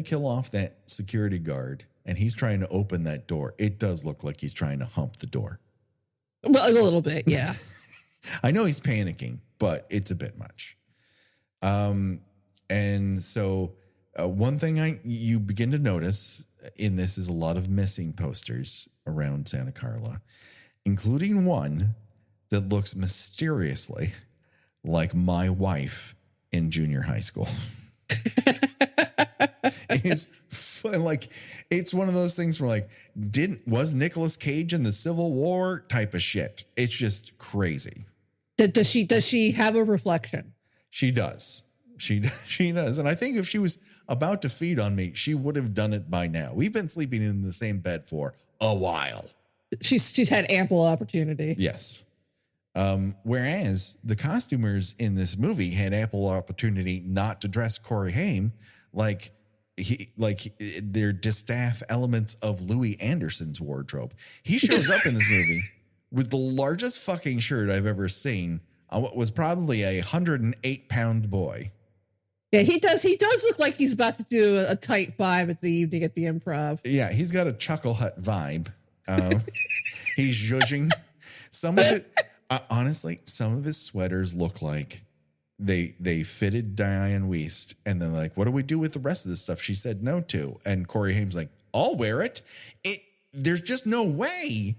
kill off that security guard and he's trying to open that door, it does look like he's trying to hump the door. Well, a little bit, yeah. I know he's panicking, but it's a bit much. And so one thing you begin to notice in this is a lot of missing posters around Santa Carla, including one that looks mysteriously like my wife in junior high school. It's one of those things where was Nicolas Cage in the Civil War type of shit. It's just crazy. Does she have a reflection? She does. She does. And I think if she was about to feed on me, she would have done it by now. We've been sleeping in the same bed for a while. She's had ample opportunity. Yes. Whereas the costumers in this movie had ample opportunity not to dress Corey Haim like they're distaff elements of Louis Anderson's wardrobe. He shows up in this movie with the largest fucking shirt I've ever seen on what was probably a 108-pound boy. Yeah, he does look like he's about to do a tight 5 at the evening at the Improv. Yeah, he's got a Chuckle Hut vibe. He's zhuzhing. Some of it, honestly, some of his sweaters look like they fitted Diane Wiest, and then what do we do with the rest of this stuff she said no to? And Corey Haim's like, I'll wear it. There's just no way.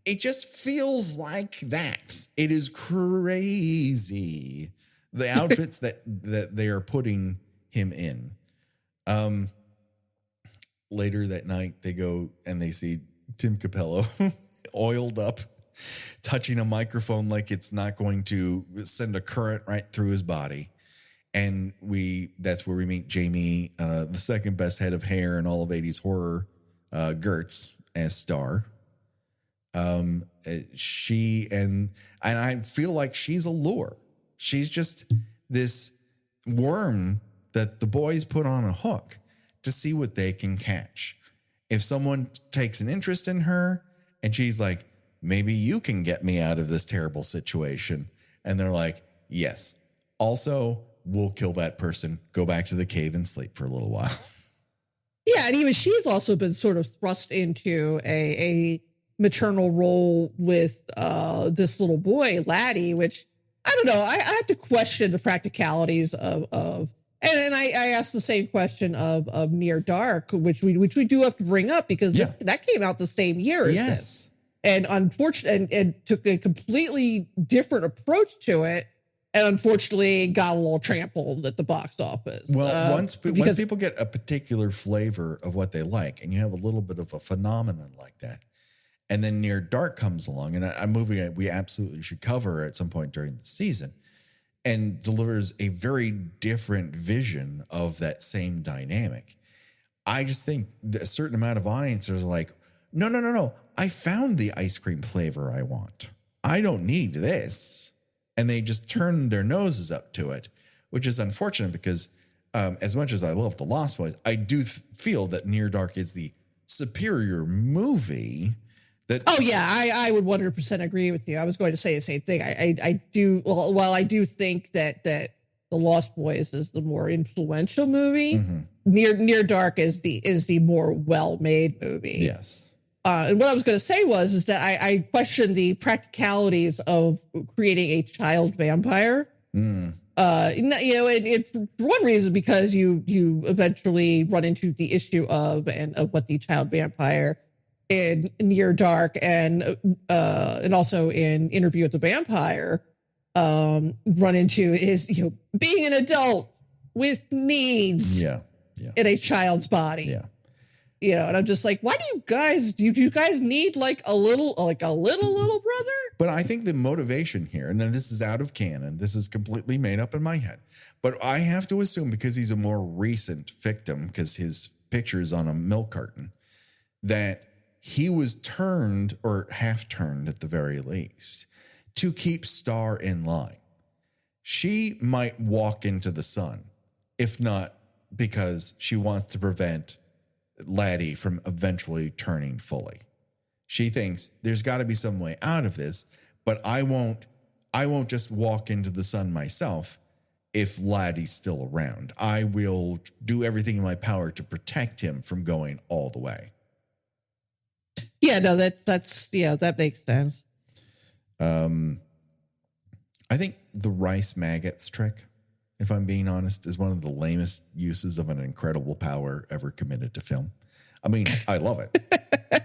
It just feels like that. It is crazy. The outfits that they are putting him in. Later that night, they go and they see Tim Capello oiled up, touching a microphone like it's not going to send a current right through his body. And that's where we meet Jamie, the second best head of hair in all of 80s horror, Gertz, as Star. She and I feel like she's a lure. She's just this worm that the boys put on a hook to see what they can catch. If someone takes an interest in her and she's like, maybe you can get me out of this terrible situation. And they're like, yes. Also, we'll kill that person, go back to the cave and sleep for a little while. Yeah. And even she's also been sort of thrust into a maternal role with this little boy, Laddie, which I don't know. I have to question the practicalities of and I asked the same question of Near Dark, which we do have to bring up because that came out the same year as this. And unfortunately, and took a completely different approach to it. And unfortunately got a little trampled at the box office. Well, once people get a particular flavor of what they like, and you have a little bit of a phenomenon like that, and then Near Dark comes along, and a movie we absolutely should cover at some point during the season, and delivers a very different vision of that same dynamic. I just think a certain amount of audiences are like, no. I found the ice cream flavor I want. I don't need this. And they just turn their noses up to it. which is unfortunate because as much as I love The Lost Boys, I do feel that Near Dark is the superior movie. Oh yeah, I would 100% agree with you. I was going to say the same thing. I do. Well, while I do think that The Lost Boys is the more influential movie, Near Dark is the more well-made movie. Yes. And what I was going to say is that I question the practicalities of creating a child vampire. And for one reason, because you eventually run into the issue of what the child vampire in Near Dark and also in Interview with the Vampire run into is being an adult with needs in a child's body. Yeah. And I'm just like, why do you guys need like a little brother? But I think the motivation here, and then this is out of canon, this is completely made up in my head, but I have to assume because he's a more recent victim, because his picture is on a milk carton, that he was turned, or half turned at the very least, to keep Star in line. She might walk into the sun, if not because she wants to prevent Laddie from eventually turning fully. She thinks there's got to be some way out of this, but I won't just walk into the sun myself if Laddie's still around. I will do everything in my power to protect him from going all the way. Yeah, no, that makes sense. I think the rice maggots trick, if I'm being honest, is one of the lamest uses of an incredible power ever committed to film. I mean, I love it.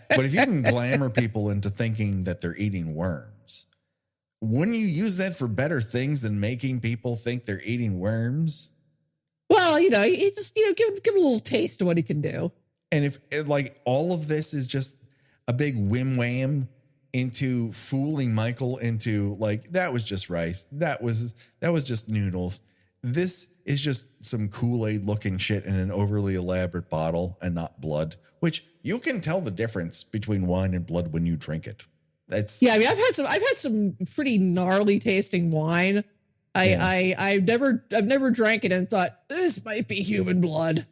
But if you can glamour people into thinking that they're eating worms, wouldn't you use that for better things than making people think they're eating worms? Well, you just give a little taste of what he can do. And if like all of this is just a big whim wham into fooling Michael into like, that was just rice. That was just noodles. This is just some Kool-Aid looking shit in an overly elaborate bottle and not blood, which you can tell the difference between wine and blood when you drink it. I've had some pretty gnarly tasting wine. I've never drank it and thought this might be human blood.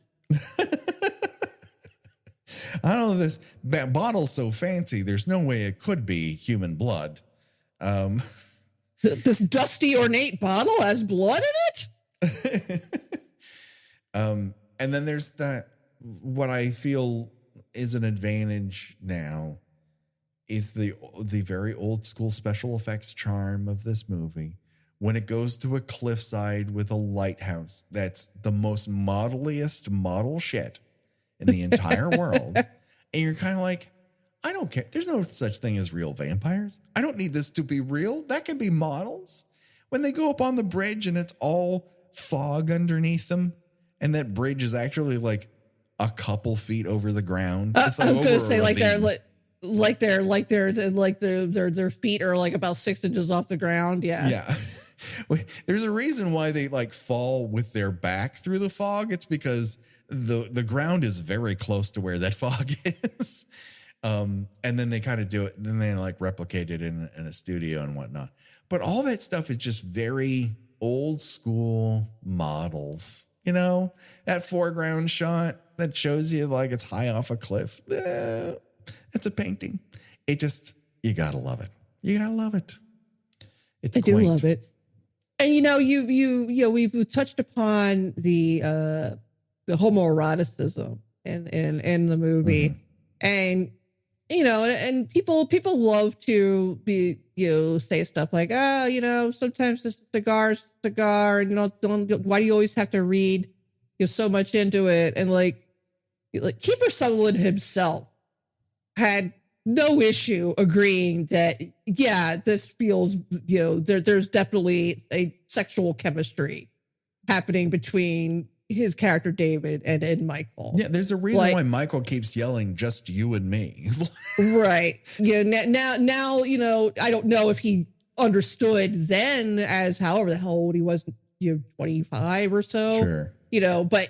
I don't know, this bottle's so fancy. There's no way it could be human blood. This dusty ornate bottle has blood in it. And then there's that, what I feel is an advantage now is the very old school special effects charm of this movie. When it goes to a cliffside with a lighthouse, that's the most modeliest model shit in the entire world. And you're kind of like, I don't care. There's no such thing as real vampires. I don't need this to be real. That can be models. When they go up on the bridge and it's all fog underneath them, and that bridge is actually like a couple feet over the ground. I was going to say their feet are like about 6 inches off the ground. Yeah. Yeah. There's a reason why they like fall with their back through the fog. It's because the ground is very close to where that fog is. And then they kind of do it. Then they like replicate it in a studio and whatnot. But all that stuff is just very old school models. That foreground shot that shows you like it's high off a cliff. It's a painting. You gotta love it. You gotta love it. I do love it. And we've touched upon the homoeroticism in the movie, and and people love to be say stuff like, sometimes it's a cigar, and why do you always have to read so much into it? And like Kiefer Sutherland himself had no issue agreeing that, this feels, there's definitely a sexual chemistry happening between his character David and Michael. Yeah, there's a reason why Michael keeps yelling, "Just you and me." Right. Yeah. Now, I don't know if he understood then as however the hell old he was, 25 or so. Sure. But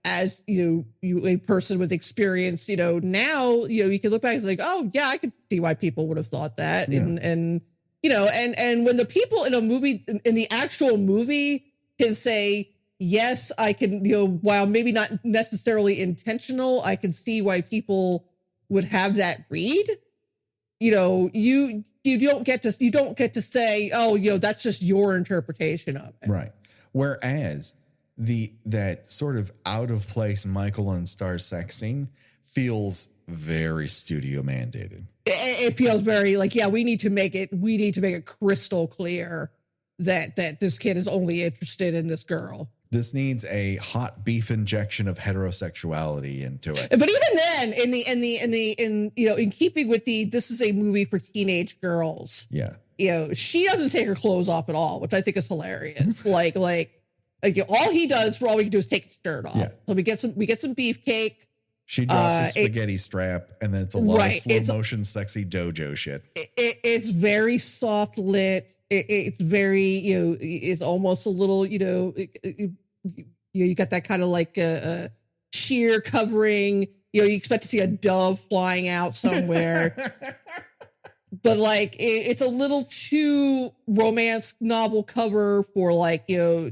as a person with experience, now you can look back and it's like, oh yeah, I could see why people would have thought that. Yeah. And when the people in a movie, in the actual movie, can say, yes, I can, while maybe not necessarily intentional, I can see why people would have that read. You don't get to say, oh, that's just your interpretation of it. Right. Whereas that sort of out of place Michael and Star sex scene feels very studio mandated. It feels very like, yeah, we need to make it crystal clear that this kid is only interested in this girl. This needs a hot beef injection of heterosexuality into it. But even then, in keeping with this is a movie for teenage girls. Yeah. She doesn't take her clothes off at all, which I think is hilarious. like all he does for all we can do is take his shirt off. Yeah. So we get some beefcake. She drops a spaghetti strap, and then it's a lot of slow motion, sexy dojo shit. It's very soft lit. It's very, it's almost a little, you got that kind of like sheer covering. You expect to see a dove flying out somewhere. But like it's a little too romance novel cover for like, two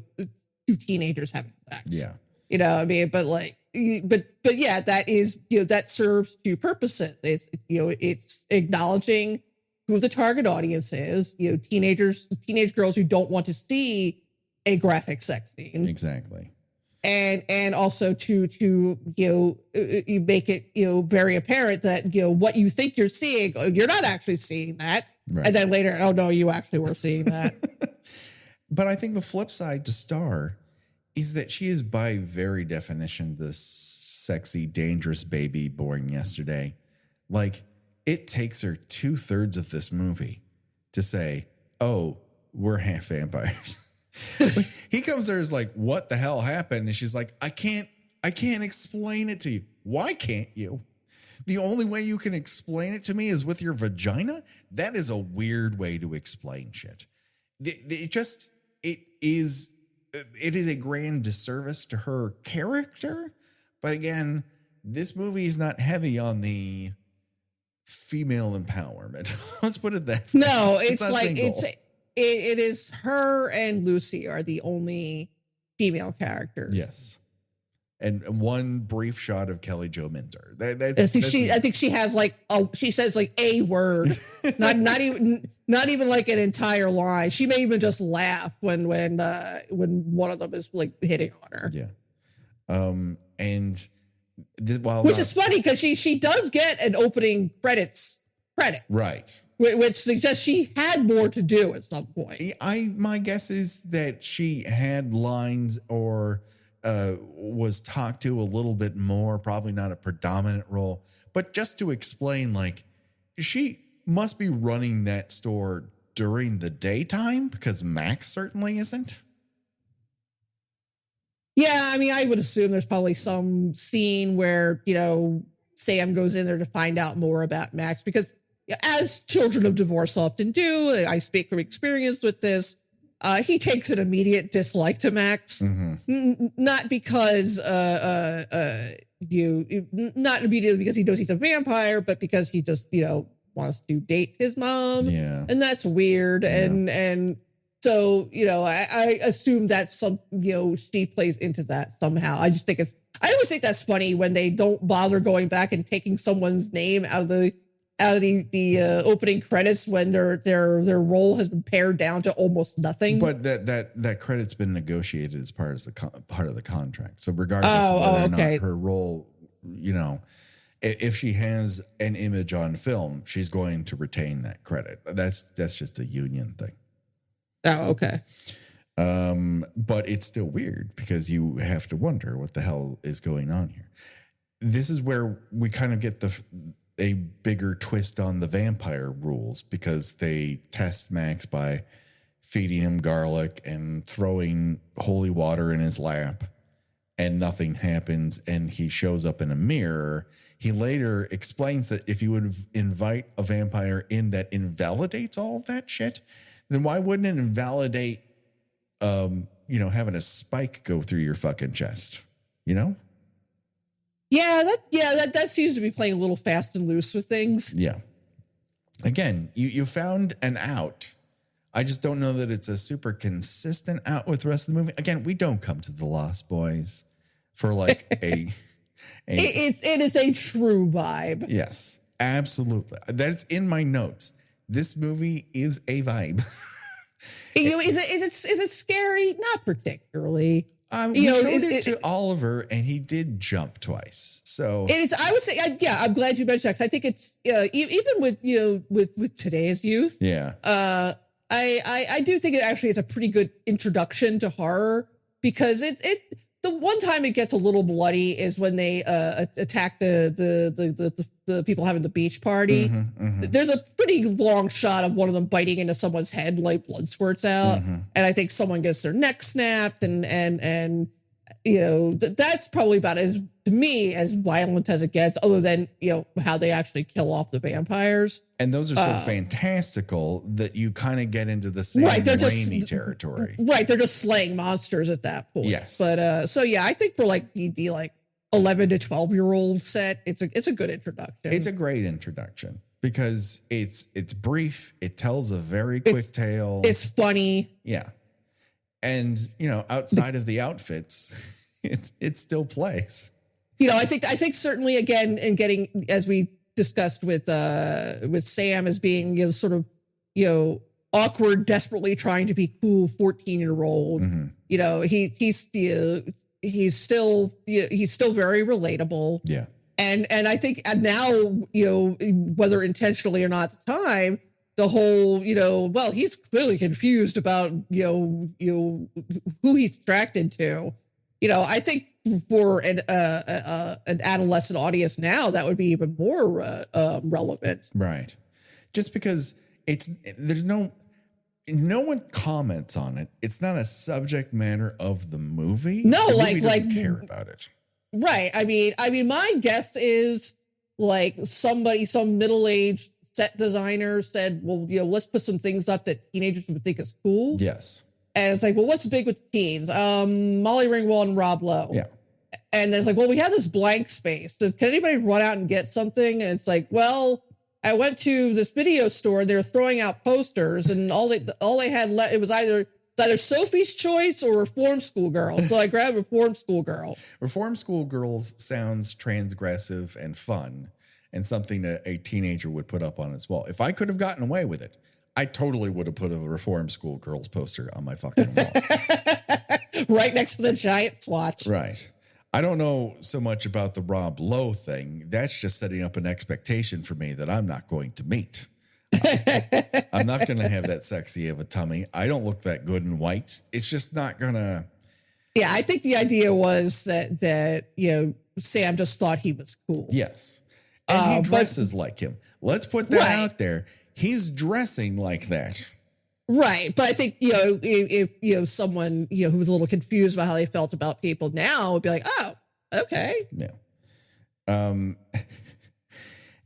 teenagers having sex. Yeah. But like, but yeah, that is, that serves two purposes. It's acknowledging who the target audience is, teenage girls who don't want to see a graphic sex scene. Exactly. And also to you make it, very apparent that, what you think you're seeing, you're not actually seeing that. Right. And then later, oh no, you actually were seeing that. But I think the flip side to Star is that she is by very definition this sexy, dangerous baby born yesterday. Like, it takes her 2/3 of this movie to say, oh, we're half vampires. He comes there is like, what the hell happened? And she's like, I can't explain it to you. Why can't you? The only way you can explain it to me is with your vagina? That is a weird way to explain shit. It is a grand disservice to her character. But again, this movie is not heavy on the female empowerment. Let's put it that way. No, it's like it is her and Lucy are the only female characters. Yes. And one brief shot of Kelly Jo Minter. I think she has like she says like a word, not even like an entire line. She may even just laugh when one of them is like hitting on her. Yeah, which is funny because she does get an opening credit, right? Which suggests she had more to do at some point. My guess is that she had lines or was talked to a little bit more, probably not a predominant role, but just to explain, like, she must be running that store during the daytime because Max certainly isn't. Yeah, I mean, I would assume there's probably some scene where, Sam goes in there to find out more about Max because as children of divorce often do, I speak from experience with this, he takes an immediate dislike to Max, not because not immediately because he knows he's a vampire, but because he just wants to date his mom, and that's weird, and so I assume that she plays into that somehow. I just think I always think that's funny when they don't bother going back and taking someone's name out of the opening credits when their role has been pared down to almost nothing. But that credit's been negotiated as part of the contract. So regardless of whether or not her role, if she has an image on film, she's going to retain that credit. That's just a union thing. Oh, okay. But it's still weird because you have to wonder what the hell is going on here. This is where we kind of get a bigger twist on the vampire rules because they test Max by feeding him garlic and throwing holy water in his lap, and nothing happens, and he shows up in a mirror. He later explains that if you would invite a vampire in that invalidates all of that shit, then why wouldn't it invalidate, having a spike go through your fucking chest, Yeah, that seems to be playing a little fast and loose with things. Yeah. Again, you found an out I just don't know that it's a super consistent out with the rest of the movie. Again, we don't come to The Lost Boys for like it is a true vibe. Yes, absolutely. That's in my notes. This movie is a vibe. Is it scary? Not particularly. We showed it to Oliver, and he did jump twice. So it is. I would say, I'm glad you mentioned that, 'cause I think it's even with today's youth. Yeah. I do think it actually is a pretty good introduction to horror, because the one time it gets a little bloody is when they attack the people having the beach party. There's a pretty long shot of one of them biting into someone's head, like blood squirts out, and I think someone gets their neck snapped, and that's probably about as, to me, as violent as it gets, other than how they actually kill off the vampires. And those are so fantastical that you kind of get into the same Raimi territory. Right, they're just slaying monsters at that point. Yes, but so yeah, I think for like the like 11 to 12-year-old set, it's a good introduction. It's a great introduction because it's brief. It tells a very quick tale. It's funny. Yeah, and outside of the outfits, it still plays. I think certainly, again, in getting, as we discussed with Sam, as being sort of awkward, desperately trying to be cool 14-year-old. He's still very relatable. Yeah. And I think now, whether intentionally or not at the time, the whole, well, he's clearly confused about, who he's attracted to. I think for an adolescent audience now, that would be even more relevant. Right. Just because there's no one comments on it. It's not a subject matter of the movie. No, the movie doesn't care about it. Right. I mean, my guess is like some middle-aged set designer said, well, let's put some things up that teenagers would think is cool. Yes. And it's like, well, what's big with teens? Molly Ringwald and Rob Lowe. Yeah. And then it's like, well, we have this blank space. Can anybody run out and get something? And it's like, well, I went to this video store. They were throwing out posters, and all they had left, it was either Sophie's Choice or Reform School Girl. So I grabbed Reform School Girl. Reform School Girls sounds transgressive and fun, and something that a teenager would put up on his wall. If I could have gotten away with it, I totally would have put a Reform School Girls poster on my fucking wall. Right next to the giant swatch. Right. I don't know so much about the Rob Lowe thing. That's just setting up an expectation for me that I'm not going to meet. I'm not going to have that sexy of a tummy. I don't look that good in white. It's just not going to. Yeah, I think the idea was that Sam just thought he was cool. Yes. And he dresses like him. Let's put that out there. He's dressing like that. Right. But I think, if someone, who was a little confused about how they felt about people now would be like, oh, okay. Yeah.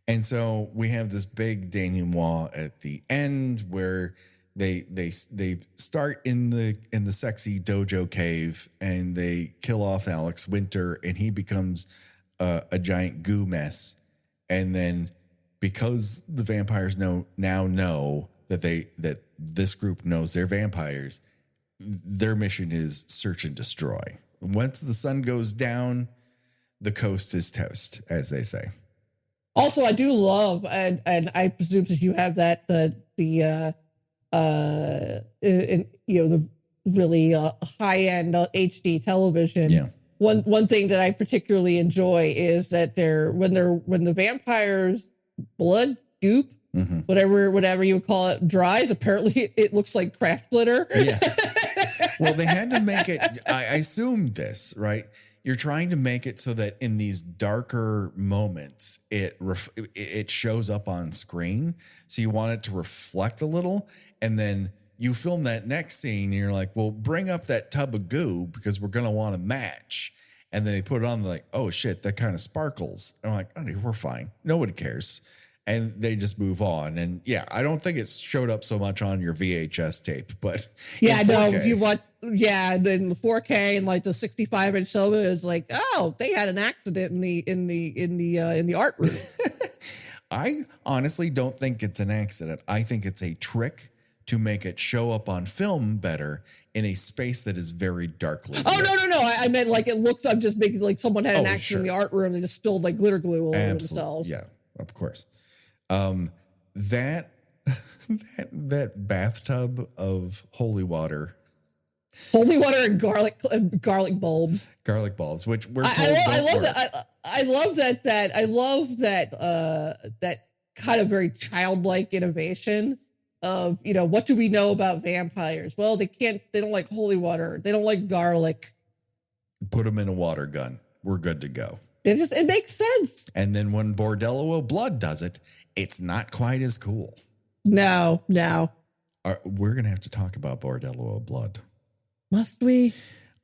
And so we have this big denouement at the end where they start in the sexy dojo cave, and they kill off Alex Winter, and he becomes a giant goo mess. And then because the vampires now know that this group knows they're vampires, their mission is search and destroy. Once the sun goes down, the coast is toast, as they say. Also, I do love, and I presume that you have that the really high end HD television. Yeah. One thing that I particularly enjoy is that when the vampires' blood goop, whatever you would call it, dries. Apparently, it looks like craft glitter. Yeah. Well, they had to make it. I assumed this, right? You're trying to make it so that in these darker moments, it shows up on screen. So you want it to reflect a little, and then you film that next scene, and you're like, well, bring up that tub of goo because we're going to want to match. And then they put it on, like, oh, shit, that kind of sparkles. And I'm like, oh, we're fine. Nobody cares. And they just move on. And yeah, I don't think it's showed up so much on your VHS tape, but yeah, no, if you want, then the 4K and like the 65-inch soda is like, oh, they had an accident in the art room. I honestly don't think it's an accident. I think it's a trick to make it show up on film better in a space that is very darkly lit. Oh, no. I meant like it looks, I'm just making like someone had an accident in the art room. They just spilled like glitter glue all over themselves. Yeah, of course. That bathtub of holy water and garlic bulbs. Garlic bulbs, which we're told I love that kind of very childlike innovation of, what do we know about vampires? Well, they don't like holy water. They don't like garlic. Put them in a water gun. We're good to go. It makes sense. And then when Bordello of Blood does it, it's not quite as cool. No. We're going to have to talk about Bordello of Blood. Must we?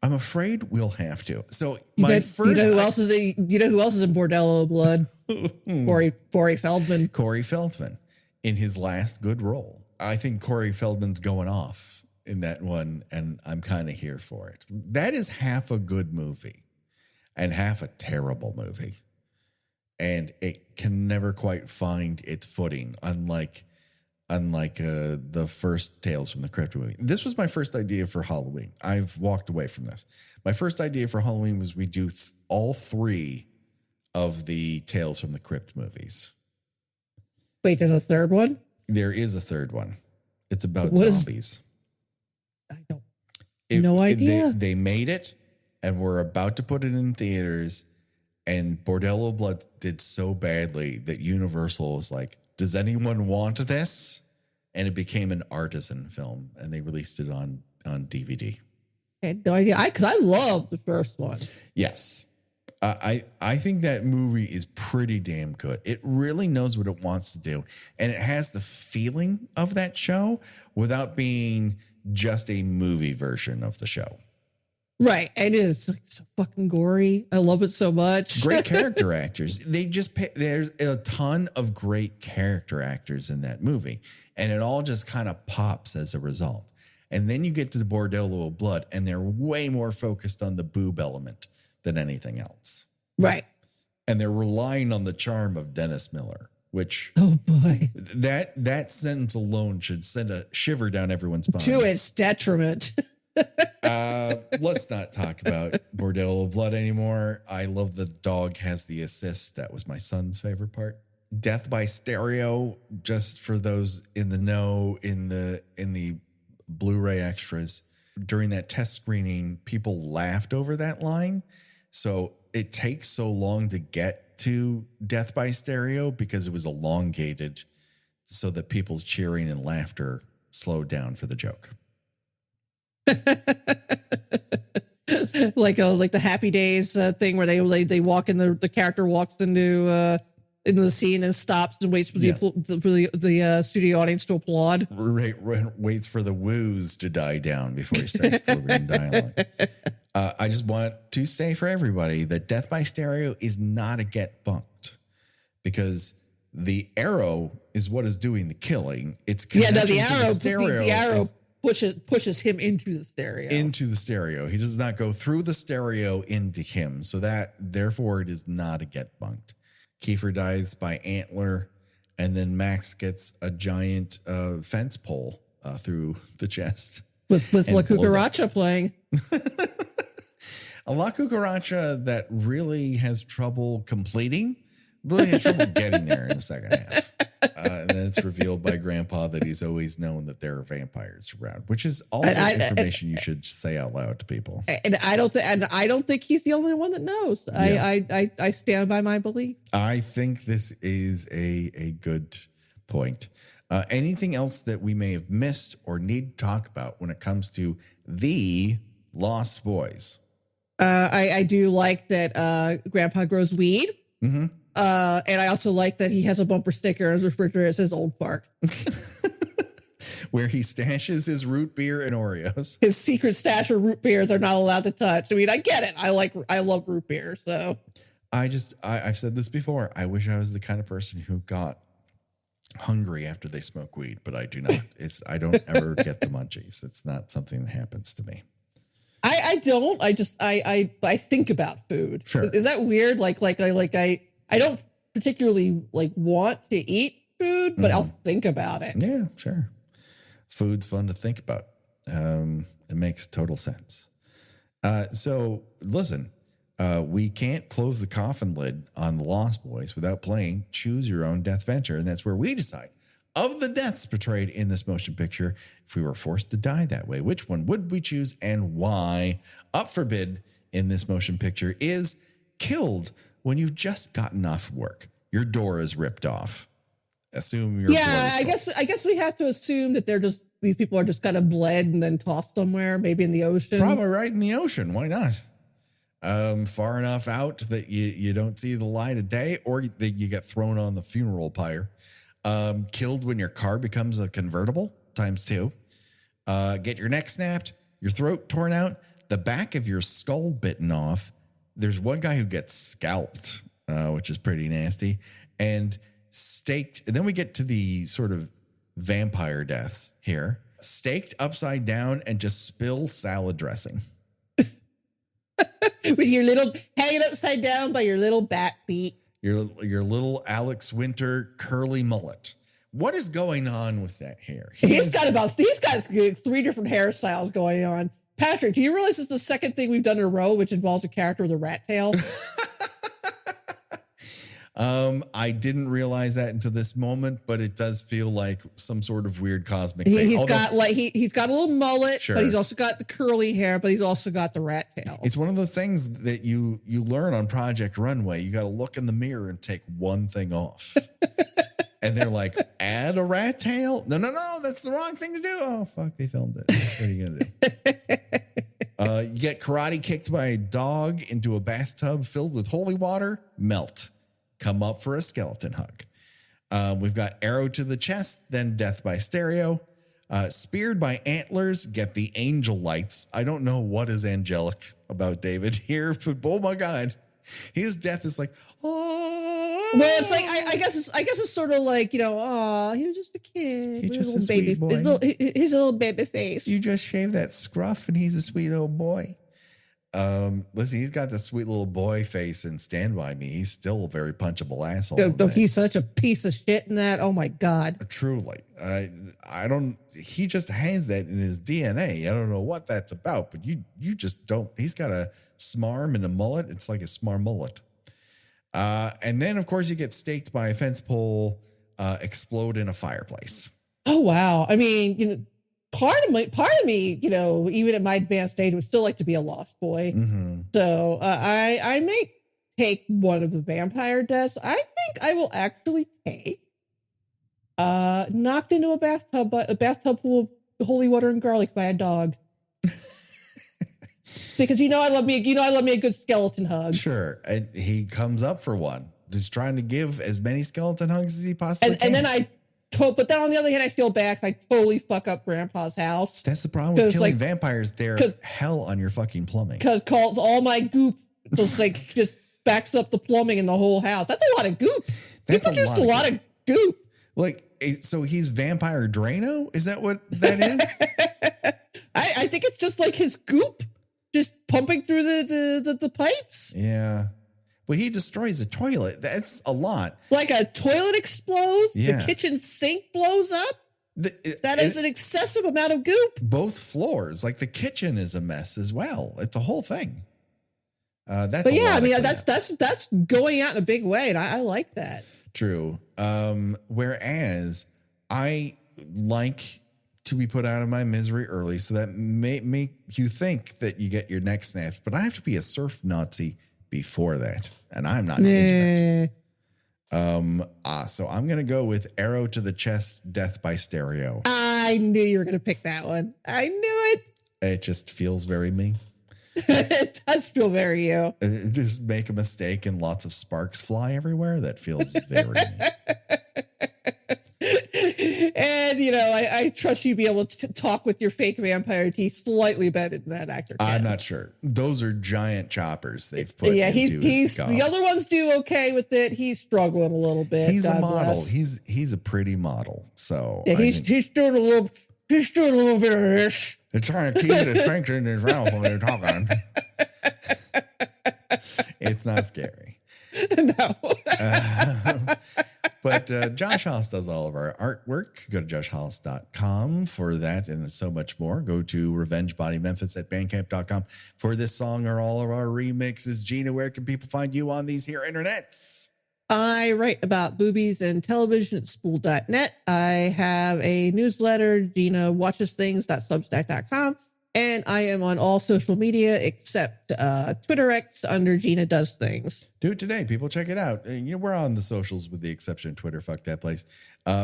I'm afraid we'll have to. So you know who else is in Bordello of Blood? Corey Feldman. Corey Feldman in his last good role. I think Corey Feldman's going off in that one, and I'm kind of here for it. That is half a good movie and half a terrible movie. And it can never quite find its footing, unlike the first Tales from the Crypt movie. This was my first idea for Halloween. I've walked away from this. My first idea for Halloween was we do all three of the Tales from the Crypt movies. Wait, there's a third one? There is a third one. It's about zombies. I don't. No idea. They made it, and we're about to put it in theaters, and Bordello of Blood did so badly that Universal was like, does anyone want this? And it became an artisan film, and they released it on DVD. I had no idea. Because I love the first one. Yes. I think that movie is pretty damn good. It really knows what it wants to do, and it has the feeling of that show without being just a movie version of the show. Right. And it's like so fucking gory. I love it so much. Great character actors. There's a ton of great character actors in that movie, and it all just kind of pops as a result. And then you get to the Bordello of Blood, and they're way more focused on the boob element than anything else. Right. And they're relying on the charm of Dennis Miller, which, oh boy, that sentence alone should send a shiver down everyone's spine. To its detriment. Let's not talk about Bordello of Blood anymore. I love the dog has the assist. That was my son's favorite part. Death by Stereo, just for those in the know, in the Blu-ray extras, during that test screening, people laughed over that line. So it takes so long to get to Death by Stereo because it was elongated so that people's cheering and laughter slowed down for the joke. like the Happy Days thing where they walk in, the character walks into the scene and stops and waits for the studio audience to applaud. Right, waits for the woos to die down before he starts delivering dialogue. I just want to say for everybody that Death by Stereo is not a get bunked, because the arrow is what is doing the killing. It's the arrow pushes him into the stereo. Into the stereo. He does not go through the stereo into him. So therefore it is not a get bunked. Kiefer dies by antler, and then Max gets a giant fence pole through the chest. With La Cucaracha playing. A La Cucaracha that really has trouble completing, really has trouble getting there in the second half. And then it's revealed by Grandpa that he's always known that there are vampires around, which is also information you should say out loud to people. And I don't think he's the only one that knows. Yeah. I stand by my belief. I think this is a good point. Anything else that we may have missed or need to talk about when it comes to the Lost Boys? I do like that Grandpa grows weed. Mm-hmm. And I also like that he has a bumper sticker on his refrigerator that says "Old Fart," where he stashes his root beer and Oreos. His secret stash of root beer they're not allowed to touch. I mean, I get it. I love root beer. So I've said this before. I wish I was the kind of person who got hungry after they smoke weed, but I do not. I don't ever get the munchies. It's not something that happens to me. I don't. I think about food. Sure. Is that weird? I don't particularly want to eat food, but I'll think about it. Yeah, sure. Food's fun to think about. It makes total sense. So listen, we can't close the coffin lid on the Lost Boys without playing Choose Your Own Death Venture. And that's where we decide, of the deaths portrayed in this motion picture, if we were forced to die that way, which one would we choose and why? Up for bid in this motion picture is killed when you've just gotten off work. Your door is ripped off. Assume your I guess we have to assume that these people are just kind of bled and then tossed somewhere, maybe in the ocean. Probably right in the ocean. Why not? Far enough out that you don't see the light of day, or that you get thrown on the funeral pyre. Killed when your car becomes a convertible ×2. Get your neck snapped, your throat torn out, the back of your skull bitten off. There's one guy who gets scalped, which is pretty nasty, and staked. And then we get to the sort of vampire deaths here. Staked upside down and just spill salad dressing. With your little, hanging upside down by your little bat feet. Your little Alex Winter curly mullet. What is going on with that hair? He's got 3 different hairstyles going on. Patrick, do you realize it's the second thing we've done in a row which involves a character with a rat tail? I didn't realize that until this moment, but it does feel like some sort of weird cosmic thing. He's got a little mullet, sure, but he's also got the curly hair, but he's also got the rat tail. It's one of those things that you learn on Project Runway. You got to look in the mirror and take one thing off. And they're like, add a rat tail? No, that's the wrong thing to do. Oh, fuck, they filmed it. What are you going to do? You get karate kicked by a dog into a bathtub filled with holy water, melt. Come up for a skeleton hug. We've got arrow to the chest, then death by stereo. Speared by antlers, get the angel lights. I don't know what is angelic about David here, but oh my God. His death is like, oh. Well, it's like, I guess it's sort of like, he was just a kid. He's just a sweet boy. His little baby face. You just shave that scruff and he's a sweet old boy. Listen, he's got the sweet little boy face in Stand By Me. He's still a very punchable asshole. He's such a piece of shit in that. Oh my God. Truly. He just has that in his DNA. I don't know what that's about, but you just don't. He's got a smarm and a mullet. It's like a smar mullet. And then of course you get staked by a fence pole, explode in a fireplace. Oh, wow. I mean, part of me, even at my advanced age, would still like to be a lost boy. Mm-hmm. So I may take one of the vampire deaths. I think I will actually take knocked into a bathtub full of holy water and garlic by a dog. Because I love me a good skeleton hug. Sure, and he comes up for one, just trying to give as many skeleton hugs as he possibly can. And then but then on the other hand, I feel bad. I totally fuck up Grandpa's house. That's the problem with killing vampires. They're hell on your fucking plumbing. Because calls all my goop just backs up the plumbing in the whole house. That's a lot of goop. He produced a lot of goop. Like, so he's Vampire Drano? Is that what that is? I think it's just like his goop just pumping through the pipes. Yeah. But he destroys a toilet. That's a lot. Like a toilet explodes, the kitchen sink blows up. That is an excessive amount of goop. Both floors, like the kitchen is a mess as well. It's a whole thing. That's going out in a big way, and I like that. True. Whereas I like to be put out of my misery early, so that may make you think that you get your neck snapped, but I have to be a surf Nazi before that, and I'm not into that. So I'm gonna go with arrow to the chest, death by stereo. I knew you were gonna pick that one. I knew it. It just feels very me. It does feel very you. Just make a mistake and lots of sparks fly everywhere. That feels very me. And, I trust you be able to talk with your fake vampire teeth slightly better than that actor can. I'm not sure. Those are giant choppers they've put into he's the other ones do okay with it. He's struggling a little bit. He's a model. He's a pretty model. So he's doing a little bit of this. They're trying to keep the strength in his mouth when they're talking. It's not scary. No. But Josh Hollis does all of our artwork. Go to joshhollis.com for that and so much more. Go to revengebodymemphis at bandcamp.com for this song or all of our remixes. Gina, where can people find you on these here internets? I write about boobies and television at spool.net. I have a newsletter, GinaWatchesThings.substack.com. And I am on all social media except Twitter X under Gina Does Things. Do it today. People, check it out. We're on the socials with the exception of Twitter. Fuck that place.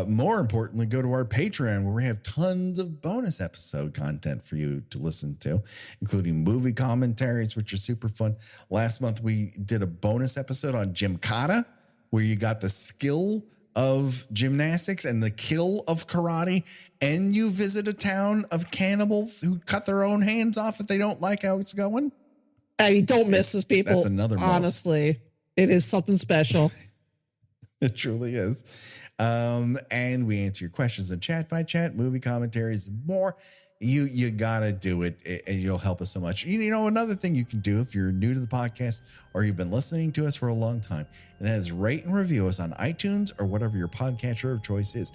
More importantly, go to our Patreon where we have tons of bonus episode content for you to listen to, including movie commentaries, which are super fun. Last month, we did a bonus episode on Gymkata, where you got the skill of gymnastics and the kill of karate, and you visit a town of cannibals who cut their own hands off if they don't like how it's going. I mean, don't miss this, people. That's another month. Honestly, it is something special. It truly is. And we answer your questions in chat by chat, movie commentaries, and more. You gotta do it, and you'll help us so much. Another thing you can do if you're new to the podcast or you've been listening to us for a long time, and that is rate and review us on iTunes or whatever your podcatcher of choice is.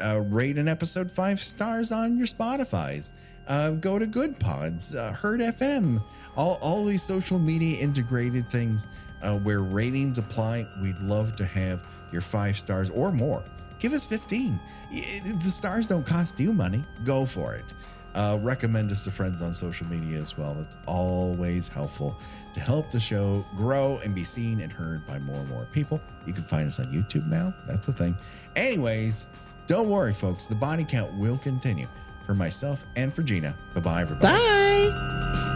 Rate an episode 5 stars on your Spotify's. Go to Good Pods, Herd FM, all these social media integrated things where ratings apply. We'd love to have your 5 stars or more. Give us 15. The stars don't cost you money. Go for it. Recommend us to friends on social media as well. That's always helpful to help the show grow and be seen and heard by more and more people. You can find us on YouTube now. That's the thing. Anyways, don't worry, folks. The body count will continue. For myself and for Gina. Bye-bye, everybody. Bye.